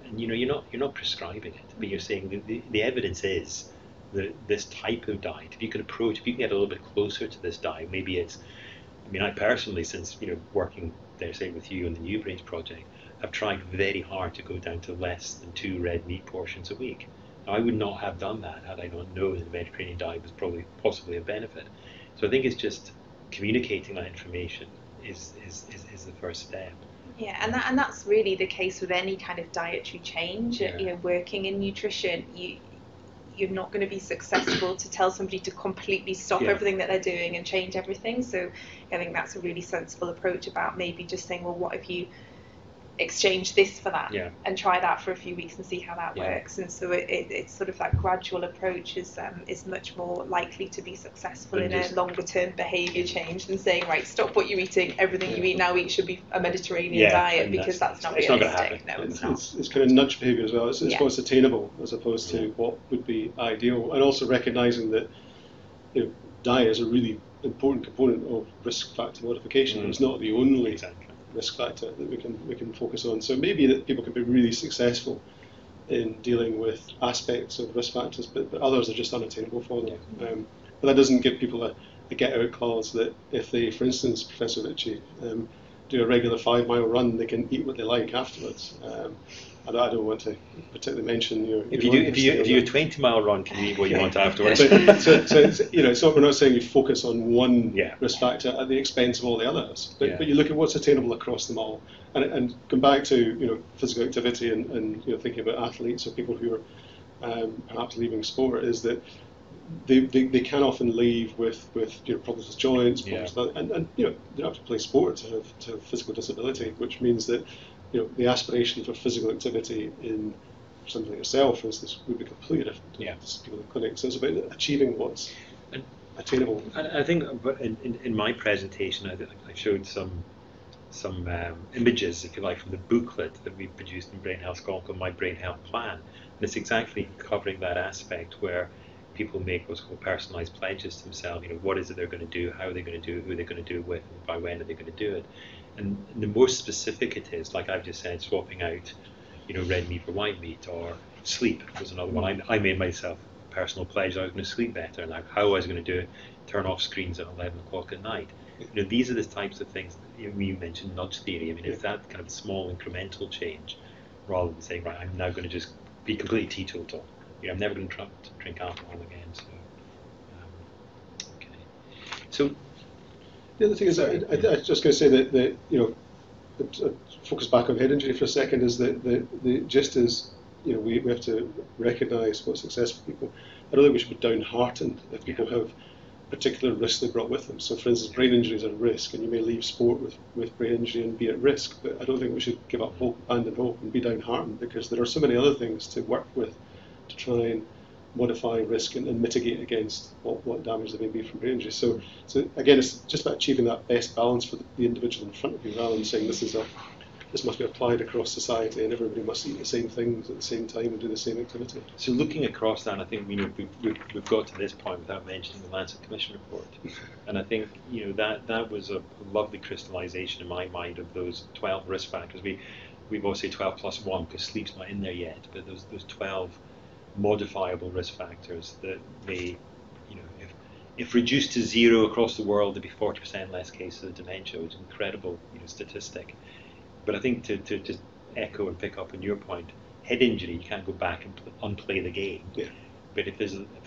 and you're not prescribing it, but you're saying the evidence is that this type of diet, if you can get a little bit closer to this diet, maybe it's. I mean, I personally, since working there, say with you on the New Brains project, I've tried very hard to go down to less than 2 red meat portions a week. Now, I would not have done that had I not known that the Mediterranean diet was possibly a benefit. So I think it's just communicating that information is the first step. Yeah, and that's really the case with any kind of dietary change. Working in nutrition, you're not going to be successful to tell somebody to completely stop everything that they're doing and change everything. So I think that's a really sensible approach about maybe just saying, well, what if you exchange this for that and try that for a few weeks and see how that works. And so it's sort of that gradual approach is much more likely to be successful in a longer term behaviour change than saying, right, stop what you're eating, everything you eat now should be a Mediterranean diet, because that's not realistic. No, it's not. It's kind of nudge behaviour as well. It's what's attainable as opposed to what would be ideal, and also recognising that diet is a really important component of risk factor modification. It's not the only risk factor that we can focus on. So maybe that people can be really successful in dealing with aspects of risk factors, but others are just unattainable for them. But that doesn't give people a get out clause that if they, for instance, Professor Ritchie, do a regular 5-mile run, they can eat what they like afterwards. I don't want to particularly mention your. If you do a 20-mile run, can you eat what you want afterwards? So it's not, we're not saying you focus on one risk factor at the expense of all the others, but you look at what's attainable across them all, and come back to physical activity and thinking about athletes or people who are perhaps leaving sport, is that they can often leave with problems with joints, and they don't have to play sport to have physical disability, which means that the aspiration for physical activity in something like yourself, for instance, would be completely different to people in the clinic. So it's about achieving what's attainable. I think, but in my presentation, I showed some images, if you like, from the booklet that we produced in Brain Health Scotland called My Brain Health Plan, and it's exactly covering that aspect where people make what's called personalised pledges to themselves. What is it they're going to do? How are they going to do it? Who are they going to do it with? And by when are they going to do it? And the more specific it is, like I've just said, swapping out, red meat for white meat, or sleep was another one. I made myself a personal pledge that I was going to sleep better, and how I was going to do it, turn off screens at 11 o'clock at night. These are the types of things that you mentioned nudge theory. It's that kind of small incremental change, rather than saying, right, I'm now going to just be completely teetotal. I'm never going to drink alcohol again. So the other thing is, I was just going to say that focus back on head injury for a second, is that the gist is, we have to recognise what's successful people. I don't think we should be downhearted if people have particular risks they brought with them. So, for instance, brain injury is a risk, and you may leave sport with brain injury and be at risk. But I don't think we should give up hope, abandon hope, and be downhearted, because there are so many other things to work with to try and modify risk and mitigate against what damage there may be from brain injury. So again, it's just about achieving that best balance for the individual in front of you, rather than saying this must be applied across society and everybody must eat the same things at the same time and do the same activity. So looking across that, I think we've got to this point without mentioning the Lancet Commission report, and I think that was a lovely crystallisation in my mind of those 12 risk factors. We've also 12 plus 1 because sleep's not in there yet, but those 12 modifiable risk factors that may, if reduced to 0 across the world, there'd be 40% less cases of dementia, which is an incredible statistic. But I think to just echo and pick up on your point, head injury, you can't go back and unplay the game. Yeah. But if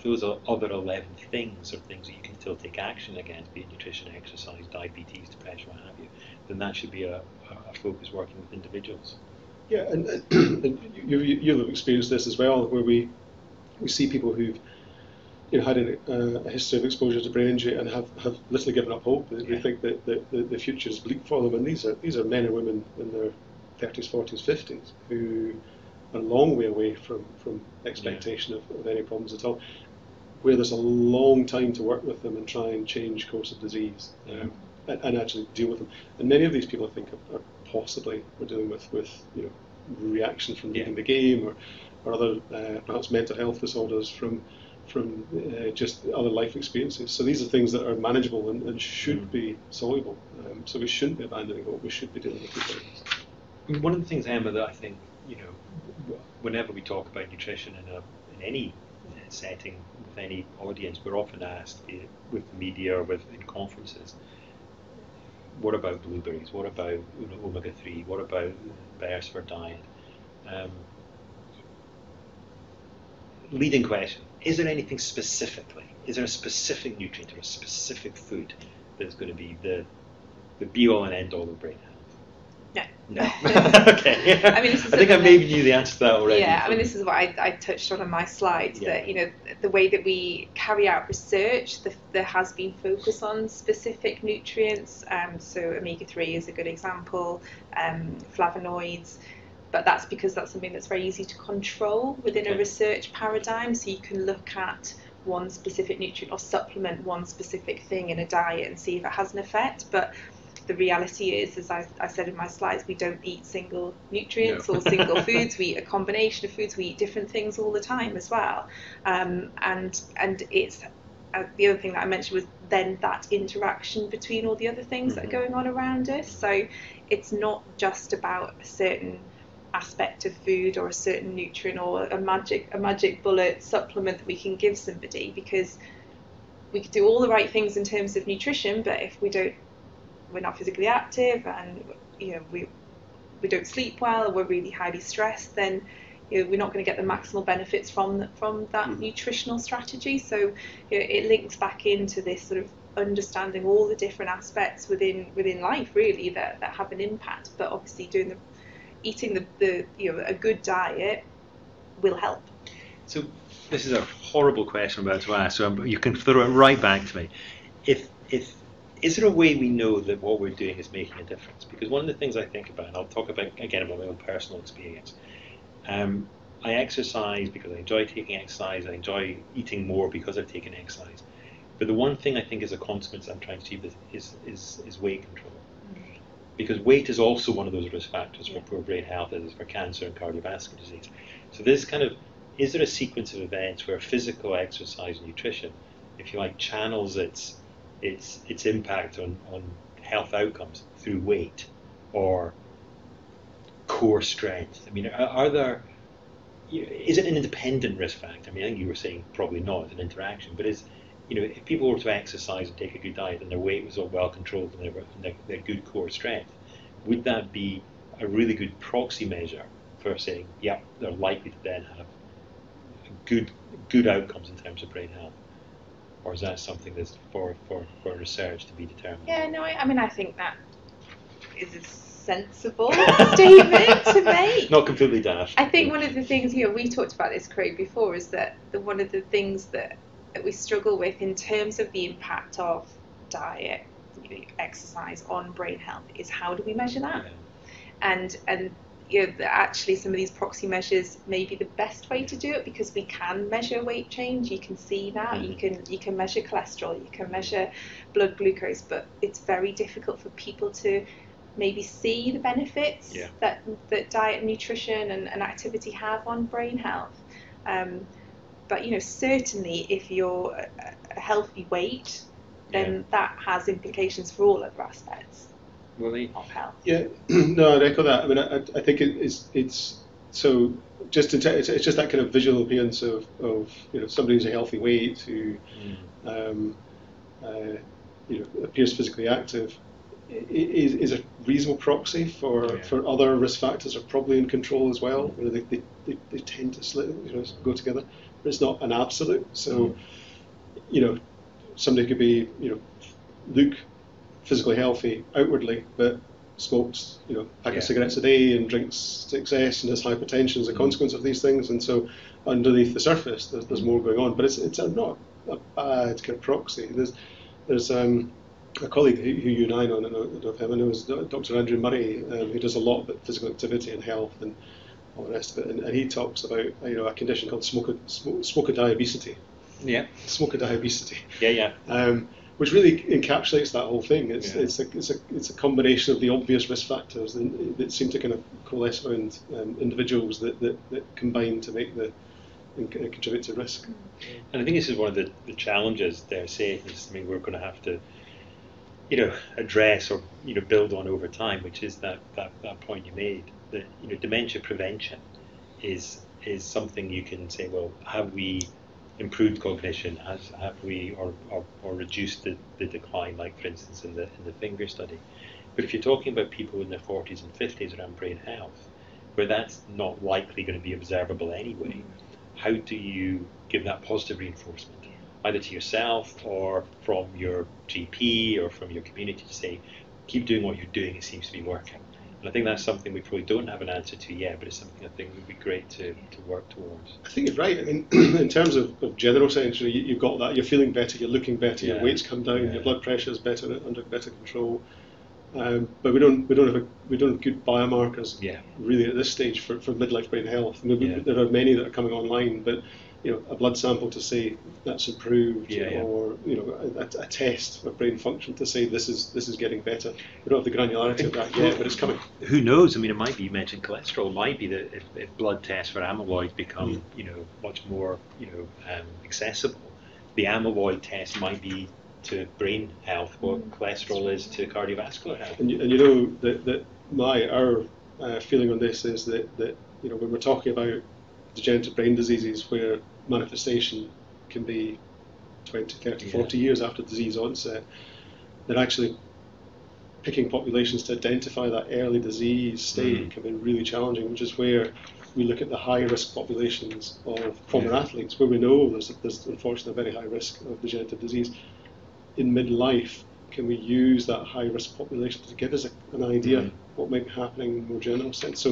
those are other 11 things, or things that you can still take action against, be it nutrition, exercise, diabetes, depression, what have you, then that should be a focus working with individuals. Yeah, and you'll have experienced this as well, where we see people who've had a history of exposure to brain injury and have literally given up hope. They think that the future is bleak for them, and these are men and women in their 30s, 40s, 50s who are a long way away from expectation of any problems at all, where there's a long time to work with them and try and change course of disease and actually deal with them. And many of these people, I think, are possibly we're dealing with reaction from leaving the game, or other perhaps mental health disorders from just other life experiences. So these are things that are manageable and should be soluble. So we shouldn't be abandoning hope. We should be dealing with these things. One of the things, Emma, that I think whenever we talk about nutrition in any setting with any audience, we're often asked, be it with the media or in conferences, what about blueberries? What about omega-3? What about bears for diet? Leading question, is there anything specifically? Is there a specific nutrient or a specific food that's going to be the be-all and end-all of brain health? No. Okay. I mean, I think I maybe knew the answer to that already. Yeah, I mean, this is what I touched on in my slides, that the way that we carry out research, there has been focus on specific nutrients. So omega-3 is a good example, flavonoids. But that's because that's something that's very easy to control within a research paradigm. So you can look at one specific nutrient or supplement one specific thing in a diet and see if it has an effect. But the reality is, as I said in my slides, we don't eat single nutrients or single foods. We eat a combination of foods. We eat different things all the time as well. And it's the other thing that I mentioned was then that interaction between all the other things that are going on around us. So it's not just about a certain aspect of food or a certain nutrient or a magic bullet supplement that we can give somebody, because we could do all the right things in terms of nutrition, but if we don't we're not physically active, and we don't sleep well, or we're really highly stressed, then we're not going to get the maximal benefits from that nutritional strategy. So it links back into this sort of understanding all the different aspects within life, really, that have an impact. But obviously eating a good diet will help. So this is a horrible question I'm about to ask, so you can throw it right back to me. Is there a way we know that what we're doing is making a difference? Because one of the things I think about, and I'll talk about again about my own personal experience, I exercise because I enjoy taking exercise. I enjoy eating more because I've taken exercise. But the one thing I think is a consequence I'm trying to achieve is weight control. Because weight is also one of those risk factors for poor brain health, as is for cancer and cardiovascular disease. So this is there a sequence of events where physical exercise and nutrition, if you like, channels its impact on health outcomes through weight or core strength? I mean, is it an independent risk factor? I mean, I think you were saying probably not, it's an interaction, but if people were to exercise and take a good diet and their weight was all well controlled and their good core strength, would that be a really good proxy measure for saying, yeah, they're likely to then have good outcomes in terms of brain health? Or is that something that's for research to be determined? Yeah, no, I think that is a sensible statement to make. Not completely daft. I think one of the things, we talked about this, Craig, before, is that one of the things that we struggle with in terms of the impact of diet, exercise on brain health is how do we measure that? Yeah. And actually some of these proxy measures may be the best way to do it, because we can measure weight change. You can see that. You can measure cholesterol, you can measure blood glucose, but it's very difficult for people to maybe see the benefits that diet and nutrition and activity have on brain health. But certainly if you're a healthy weight, then that has implications for all other aspects of health. Yeah, no, I'd echo that. I mean, I think it's so just it's just that kind of visual appearance of somebody who's a healthy weight who appears physically active is a reasonable proxy for other risk factors are probably in control as well. They tend to go together, but it's not an absolute. So somebody could be look physically healthy outwardly, but smokes a pack of cigarettes a day and drinks to excess and has hypertension as a consequence of these things, and so underneath the surface there's more going on. But it's not a bad kind of proxy. There's a colleague who you and I know, of him, and it was Dr. Andrew Murray, who does a lot about physical activity and health and all the rest of it, and he talks about a condition called smokodiabesity. Yeah. Smokodiabesity. Yeah. Which really encapsulates that whole thing. It's a combination of the obvious risk factors that seem to kind of coalesce around individuals that combine to make and contribute to risk. And I think this is one of the challenges they're saying is, we're going to have to address or build on over time, which is that point you made, that dementia prevention is something you can say, well, have we improved cognition, have we or reduced the decline, like for instance in the finger study. But if you're talking about people in their 40s and 50s around brain health, where that's not likely going to be observable anyway, how do you give that positive reinforcement, either to yourself or from your GP or from your community, to say, keep doing what you're doing, it seems to be working? And I think that's something we probably don't have an answer to yet, but it's something I think would be great to work towards. I think you're right. I mean, in terms of general science, you've got that. You're feeling better, you're looking better, your weight's come down, your blood pressure is under better control. But we don't have good biomarkers really at this stage for midlife brain health. There are many that are coming online, but a blood sample to say that's improved, or a test for brain function to say this is getting better. We don't have the granularity of that yet, but it's coming. Who knows? I mean, it might be, you mentioned cholesterol. It might be that if blood tests for amyloid become much more accessible, the amyloid test might be to brain health what cholesterol is to cardiovascular health. And that our feeling on this is that when we're talking about degenerative brain diseases where manifestation can be 20, 30, 40 years after disease onset, that actually picking populations to identify that early disease state can be really challenging, which is where we look at the high risk populations of former athletes, where we know there's unfortunately a very high risk of degenerative disease. In midlife, can we use that high risk population to give us an idea what might be happening in a more general sense? So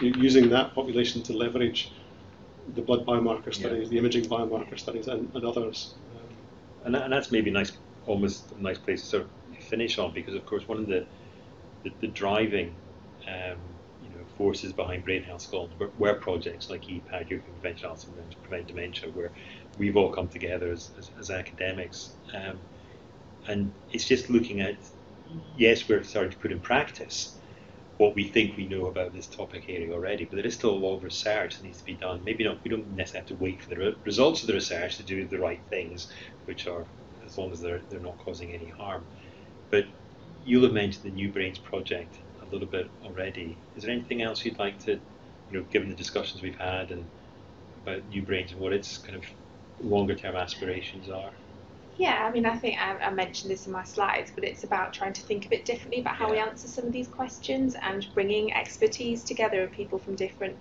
using that population to leverage the blood biomarker studies, the imaging biomarker studies, and others. And that's maybe almost a nice place to sort of finish on, because of course one of the driving forces behind Brain Health Scotland were projects like EPAD, European Prevention of Alzheimer's, to Prevent Dementia, where we've all come together as academics. And it's just looking at, yes, we're starting to put in practice what we think we know about this topic area already, but there is still a lot of research that needs to be done. Maybe not, we don't necessarily have to wait for the results of the research to do the right things, which are, as long as they're not causing any harm. But you'll have mentioned the New Brains project a little bit already. Is there anything else you'd like to, given the discussions we've had and about New Brains and what its kind of longer term aspirations are? Yeah, I mean, I think I mentioned this in my slides, but it's about trying to think a bit differently about how we answer some of these questions, and bringing expertise together of people from different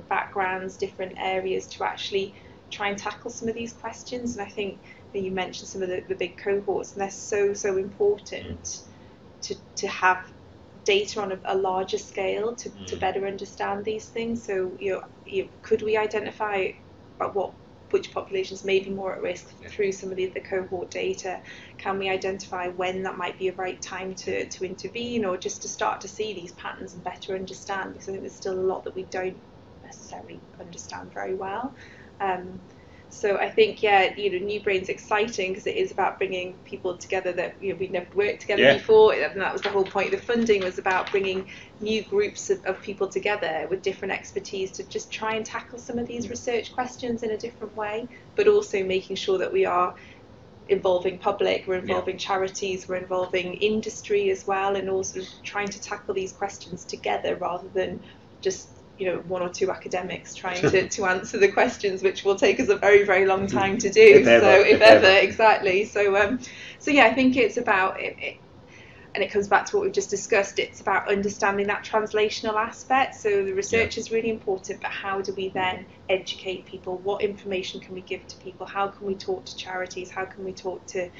backgrounds, different areas, to actually try and tackle some of these questions. And I think that you mentioned some of the big cohorts, and they're so important to have data on a larger scale to better understand these things. So could we identify which populations may be more at risk through some of the cohort data? Can we identify when that might be a right time to intervene, or just to start to see these patterns and better understand? Because I think there's still a lot that we don't necessarily understand very well. So I think, New Brain's exciting because it is about bringing people together that we've never worked together before, and that was the whole point of the funding, was about bringing new groups of people together with different expertise to just try and tackle some of these research questions in a different way, but also making sure that we are involving public, we're involving charities, we're involving industry as well, and also trying to tackle these questions together rather than just one or two academics trying to answer the questions, which will take us a very, very long time to do. If ever, exactly. So I think it's about it, and it comes back to what we've just discussed. It's about understanding that translational aspect. So the research is really important, but how do we then educate people? What information can we give to people? How can we talk to charities? How can we talk to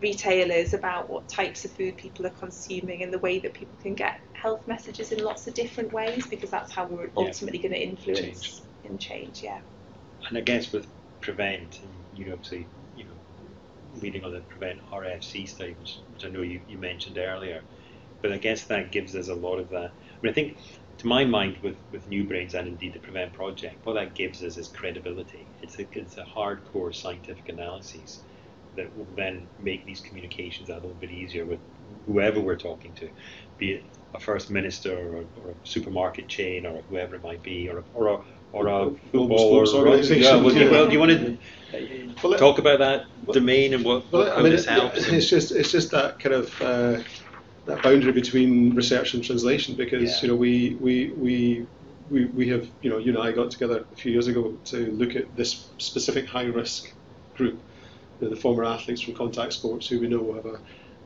retailers about what types of food people are consuming, and the way that people can get health messages in lots of different ways, because that's how we're ultimately going to influence change. And I guess with Prevent, and obviously leading on the Prevent RFC study, which I know you mentioned earlier, but I guess that gives us a lot of that. I mean, I think, to my mind, with New Brains and indeed the Prevent project, what that gives us is credibility. It's a hardcore scientific analysis that will then make these communications a little bit easier with whoever we're talking to, be it a First Minister or a supermarket chain or whoever it might be, or a football organisation. Well, do you want to talk about that domain and how this helps? It's just that kind of that boundary between research and translation, because we have you and I got together a few years ago to look at this specific high risk group. The former athletes from contact sports, who we know have a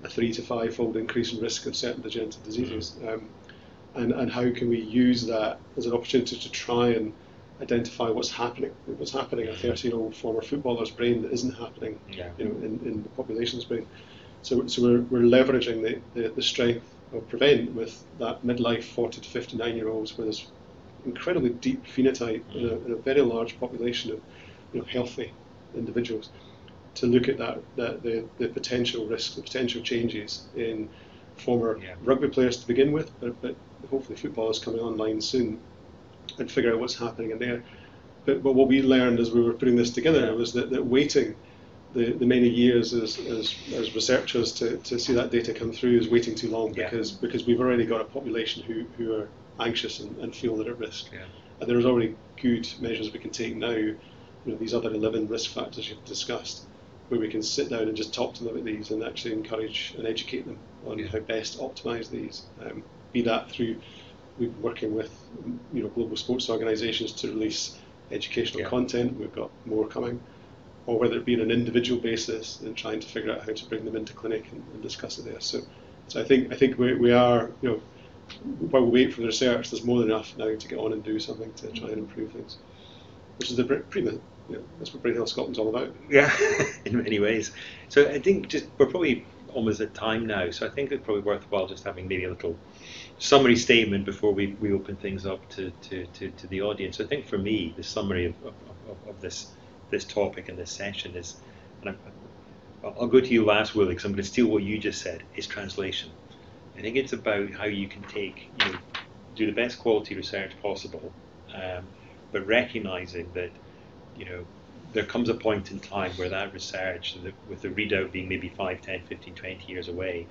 3 to 5-fold increase in risk of certain degenerative diseases, and how can we use that as an opportunity to try and identify what's happening a 30-year-old former footballer's brain that isn't happening in the population's brain. So we're leveraging the strength of Prevent with that midlife 40 to 59-year-olds, where there's incredibly deep phenotype in a very large population of healthy individuals, to look at the potential risks, the potential changes in former rugby players to begin with, but hopefully footballers coming online soon, and figure out what's happening in there. But what we learned as we were putting this together was that waiting the many years as researchers to see that data come through is waiting too long, because we've already got a population who are anxious and feel they're at risk. And there's already good measures we can take now, these other 11 risk factors you've discussed, where we can sit down and just talk to them about these and actually encourage and educate them on how best to optimise these. Be that through working with global sports organisations to release educational content, we've got more coming, or whether it be on an individual basis and trying to figure out how to bring them into clinic and discuss it there. So So I think we are, you know, while we wait for the research, there's more than enough now to get on and do something to try and improve things, which is that's what Brain Health Scotland's all about. Yeah, in many ways. So I think we're probably almost at time now, so I think it's probably worthwhile just having maybe a little summary statement before we open things up to the audience. I think for me, the summary of this topic and this session is, and I'll go to you last, Willie, because I'm going to steal what you just said, is translation. I think it's about how you can do the best quality research possible, but recognizing that, there comes a point in time where that research, with the readout being maybe 5, 10, 15, 20 years away,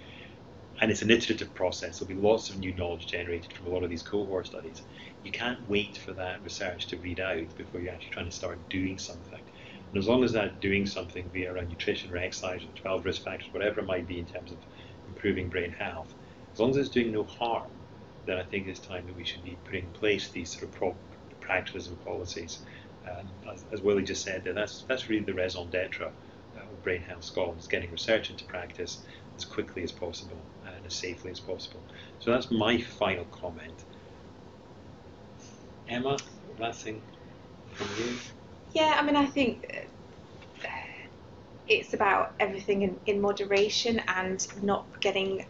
and it's an iterative process, there'll be lots of new knowledge generated from a lot of these cohort studies. You can't wait for that research to read out before you're actually trying to start doing something. And as long as that doing something via around nutrition or exercise or 12 risk factors, whatever it might be in terms of improving brain health, as long as it's doing no harm, then I think it's time that we should be putting in place these sort of practices and policies. As Willie just said, that's really the raison d'etre of Brain Health Scotland, is getting research into practice as quickly as possible and as safely as possible. So that's my final comment. Emma, last thing from you? Yeah, I mean, I think it's about everything in moderation and not getting,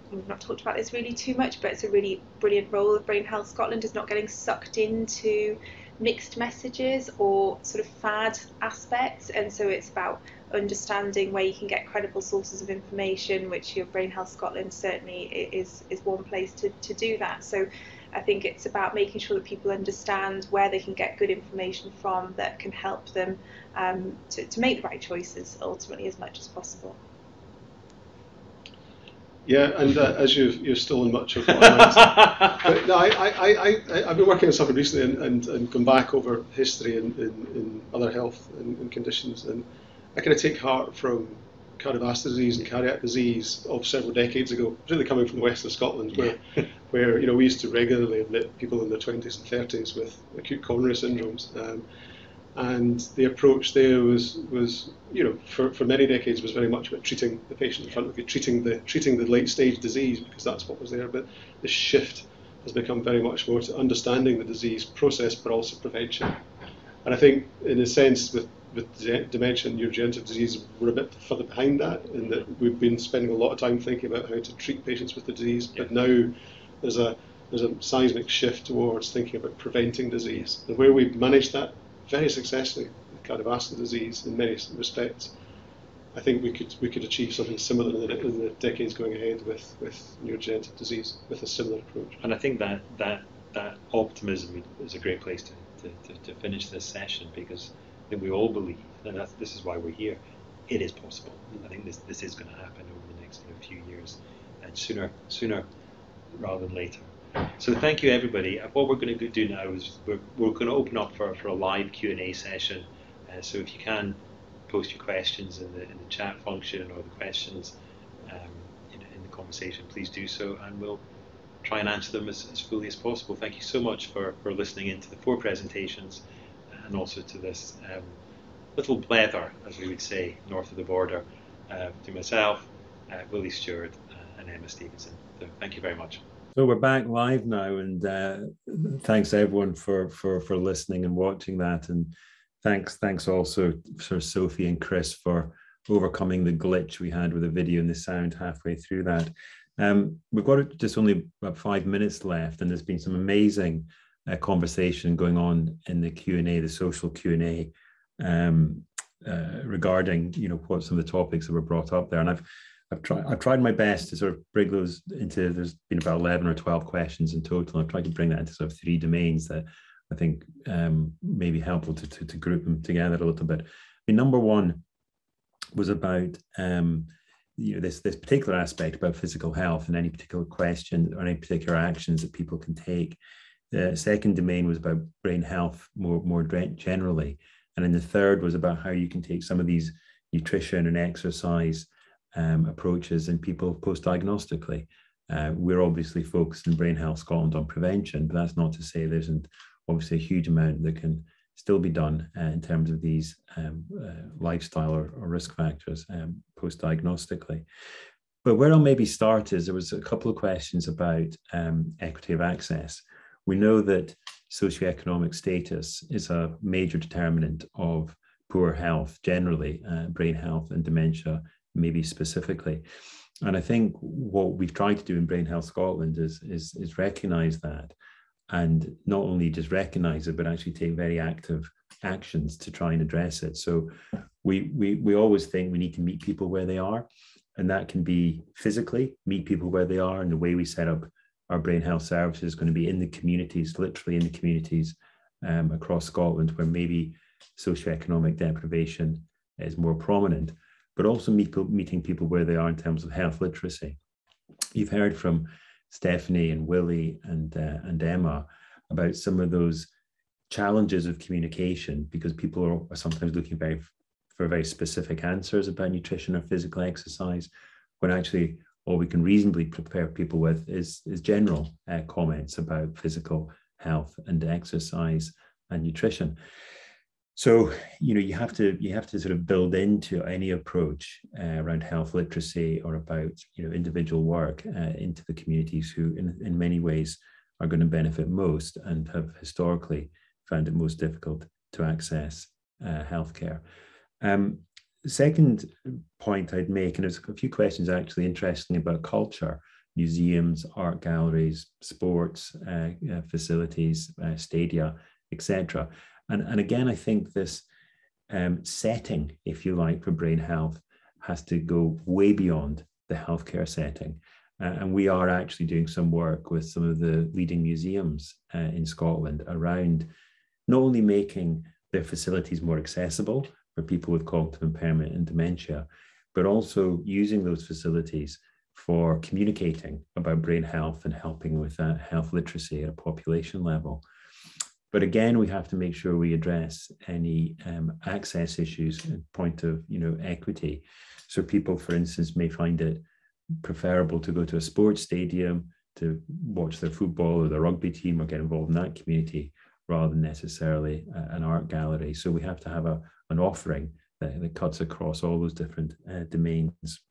we've not talked about this really too much, but it's a really brilliant role of Brain Health Scotland, is not getting sucked into mixed messages or sort of fad aspects. And so it's about understanding where you can get credible sources of information, which your Brain Health Scotland certainly is one place to do that. So I think it's about making sure that people understand where they can get good information from that can help them to make the right choices ultimately as much as possible. Yeah, and as you've stolen much of what I meant. But no, I've been working on something recently and gone back over history in other health and conditions, and I kind of take heart from cardiovascular disease and cardiac disease of several decades ago, really coming from the west of Scotland, where we used to regularly admit people in their 20s and 30s with acute coronary syndromes. And the approach there was for many decades was very much about treating the patient in front of you, treating the late stage disease, because that's what was there. But the shift has become very much more to understanding the disease process, but also prevention. And I think, in a sense, with dementia and neurodegenerative disease, we're a bit further behind that, in that we've been spending a lot of time thinking about how to treat patients with the disease, but now there's a seismic shift towards thinking about preventing disease. And where we've managed that very successfully with cardiovascular disease in many respects, I think we could achieve something similar in the decades going ahead with neurodegenerative disease, with a similar approach. And I think that optimism is a great place to finish this session, because I think we all believe, and this is why we're here, it is possible. I think this is going to happen over the next few years, and sooner rather than later. So thank you, everybody. What we're going to do now is we're going to open up for a live Q&A session. So if you can post your questions in the chat function, or the questions in the conversation, please do so, and we'll try and answer them as fully as possible. Thank you so much for listening in to the 4 presentations, and also to this little blether, as we would say, north of the border, to myself, Willie Stewart, and Emma Stevenson. So thank you very much. So we're back live now, and thanks everyone for listening and watching that, and thanks also for Sophie and Chris for overcoming the glitch we had with the video and the sound halfway through that. We've got just only about 5 minutes left, and there's been some amazing conversation going on in the Q&A, the social Q&A, regarding what some of the topics that were brought up there, and I've tried my best to sort of bring those into, there's been about 11 or 12 questions in total. I've tried to bring that into sort of 3 domains that I think may be helpful to group them together a little bit. I mean, number one was about this particular aspect about physical health and any particular question or any particular actions that people can take. The second domain was about brain health more generally. And then the third was about how you can take some of these nutrition and exercise approaches in people post-diagnostically. We're obviously focused in Brain Health Scotland on prevention, but that's not to say there isn't obviously a huge amount that can still be done in terms of these lifestyle or risk factors post-diagnostically. But where I'll maybe start is there was a couple of questions about equity of access. We know that socioeconomic status is a major determinant of poor health generally, brain health and dementia maybe specifically. And I think what we've tried to do in Brain Health Scotland is recognise that, and not only just recognise it, but actually take very active actions to try and address it. So we always think we need to meet people where they are, and that can be physically meet people where they are. And the way we set up our brain health services is going to be in the communities, literally in the communities across Scotland, where maybe socioeconomic deprivation is more prominent, but also meeting people where they are in terms of health literacy. You've heard from Stephanie and Willie and Emma about some of those challenges of communication, because people are sometimes looking for very specific answers about nutrition or physical exercise, when actually all we can reasonably prepare people with is general comments about physical health and exercise and nutrition. So, you have to sort of build into any approach around health literacy or about, individual work into the communities who in many ways are going to benefit most and have historically found it most difficult to access healthcare. The second point I'd make, and there's a few questions actually interesting about culture, museums, art galleries, sports facilities, stadia, etc. And again, I think this setting, if you like, for brain health has to go way beyond the healthcare setting. And we are actually doing some work with some of the leading museums in Scotland around not only making their facilities more accessible for people with cognitive impairment and dementia, but also using those facilities for communicating about brain health and helping with health literacy at a population level. But again, we have to make sure we address any access issues at point of equity. So people, for instance, may find it preferable to go to a sports stadium to watch their football or their rugby team or get involved in that community rather than necessarily an art gallery. So we have to have an offering that cuts across all those different domains.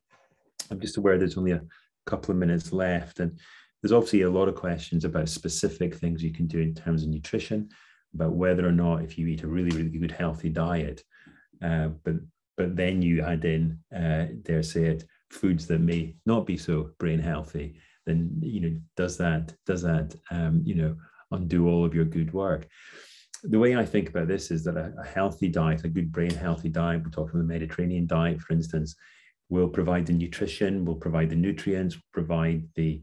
I'm just aware there's only a couple of minutes left, and there's obviously a lot of questions about specific things you can do in terms of nutrition, about whether or not if you eat a really, really good healthy diet, but then you add in, dare say it, foods that may not be so brain healthy, then does that undo all of your good work? The way I think about this is that a healthy diet, a good brain healthy diet, we're talking the Mediterranean diet, for instance, will provide the nutrition, will provide the nutrients, provide the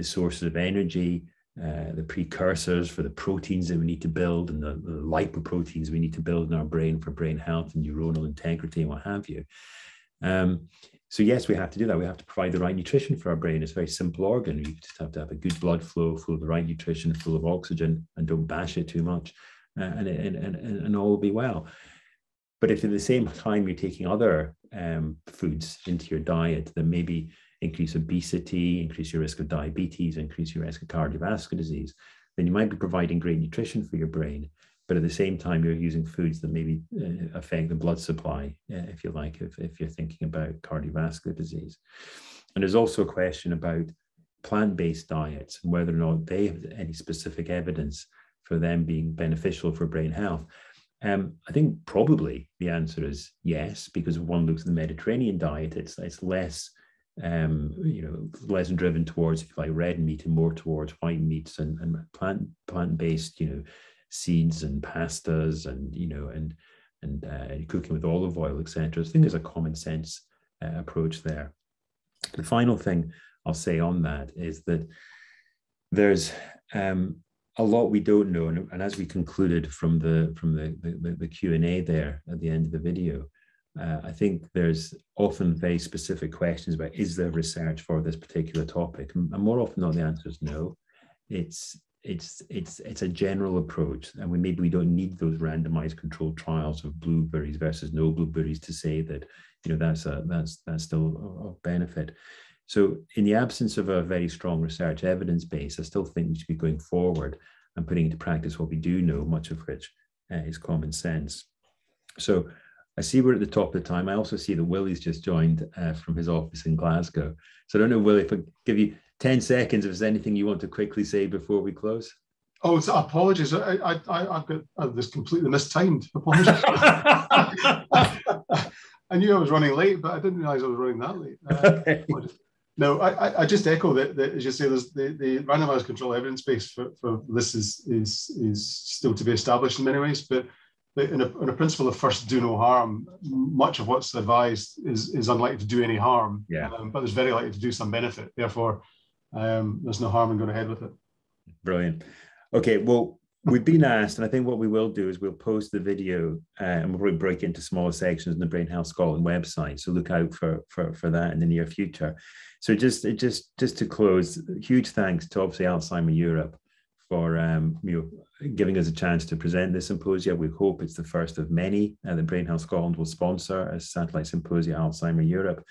sources of energy, the precursors for the proteins that we need to build and the lipoproteins we need to build in our brain for brain health and neuronal integrity and what have you. So yes, we have to do that. We have to provide the right nutrition for our brain. It's a very simple organ. You just have to have a good blood flow, full of the right nutrition, full of oxygen, and don't bash it too much, and all will be well. But if at the same time you're taking other foods into your diet that maybe increase obesity, increase your risk of diabetes, increase your risk of cardiovascular disease, then you might be providing great nutrition for your brain, but at the same time you're using foods that maybe affect the blood supply, if you like, if you're thinking about cardiovascular disease. And there's also a question about plant-based diets and whether or not they have any specific evidence for them being beneficial for brain health. I think probably the answer is yes, because if one looks at the Mediterranean diet, it's less less driven towards, if you like, red meat and more towards white meats and plant-based, seeds and pastas and cooking with olive oil, etc. I think there's a common sense approach there. The final thing I'll say on that is that there's a lot we don't know, and as we concluded from the Q&A there at the end of the video, I think there's often very specific questions about, is there research for this particular topic? And more often than not, the answer is no. It's a general approach, and maybe we don't need those randomized controlled trials of blueberries versus no blueberries to say that that's still of benefit. So in the absence of a very strong research evidence base, I still think we should be going forward and putting into practice what we do know, much of which is common sense. So I see we're at the top of the time. I also see that Willie's just joined from his office in Glasgow. So I don't know, Willie, if I give you 10 seconds, if there's anything you want to quickly say before we close. Oh, so apologies. I've got this completely mistimed. Apologies. I knew I was running late, but I didn't realise I was running that late. Okay. No, I just echo that, as you say, there's the randomised control evidence base for this is still to be established in many ways, but in a principle of first do no harm, much of what's advised is unlikely to do any harm, but there's very likely to do some benefit. Therefore, there's no harm in going ahead with it. Brilliant. Okay, well, we've been asked, and I think what we will do is we'll post the video and we'll probably break it into smaller sections on the Brain Health Scotland website. So look out for that in the near future. So just to close, huge thanks to obviously Alzheimer Europe for giving us a chance to present this symposia. We hope it's the first of many that Brain Health Scotland will sponsor as satellite symposia Alzheimer Europe.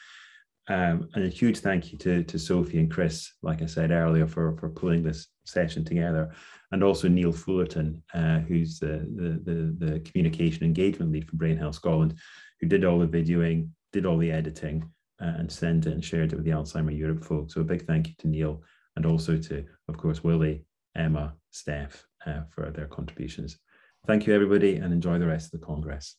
And a huge thank you to Sophie and Chris, like I said earlier, for pulling this session together, and also Neil Fullerton, who's the communication engagement lead for Brain Health Scotland, who did all the videoing, did all the editing, and sent it and shared it with the Alzheimer Europe folks. So a big thank you to Neil, and also to, of course, Willie, Emma, Steph, for their contributions. Thank you, everybody, and enjoy the rest of the Congress.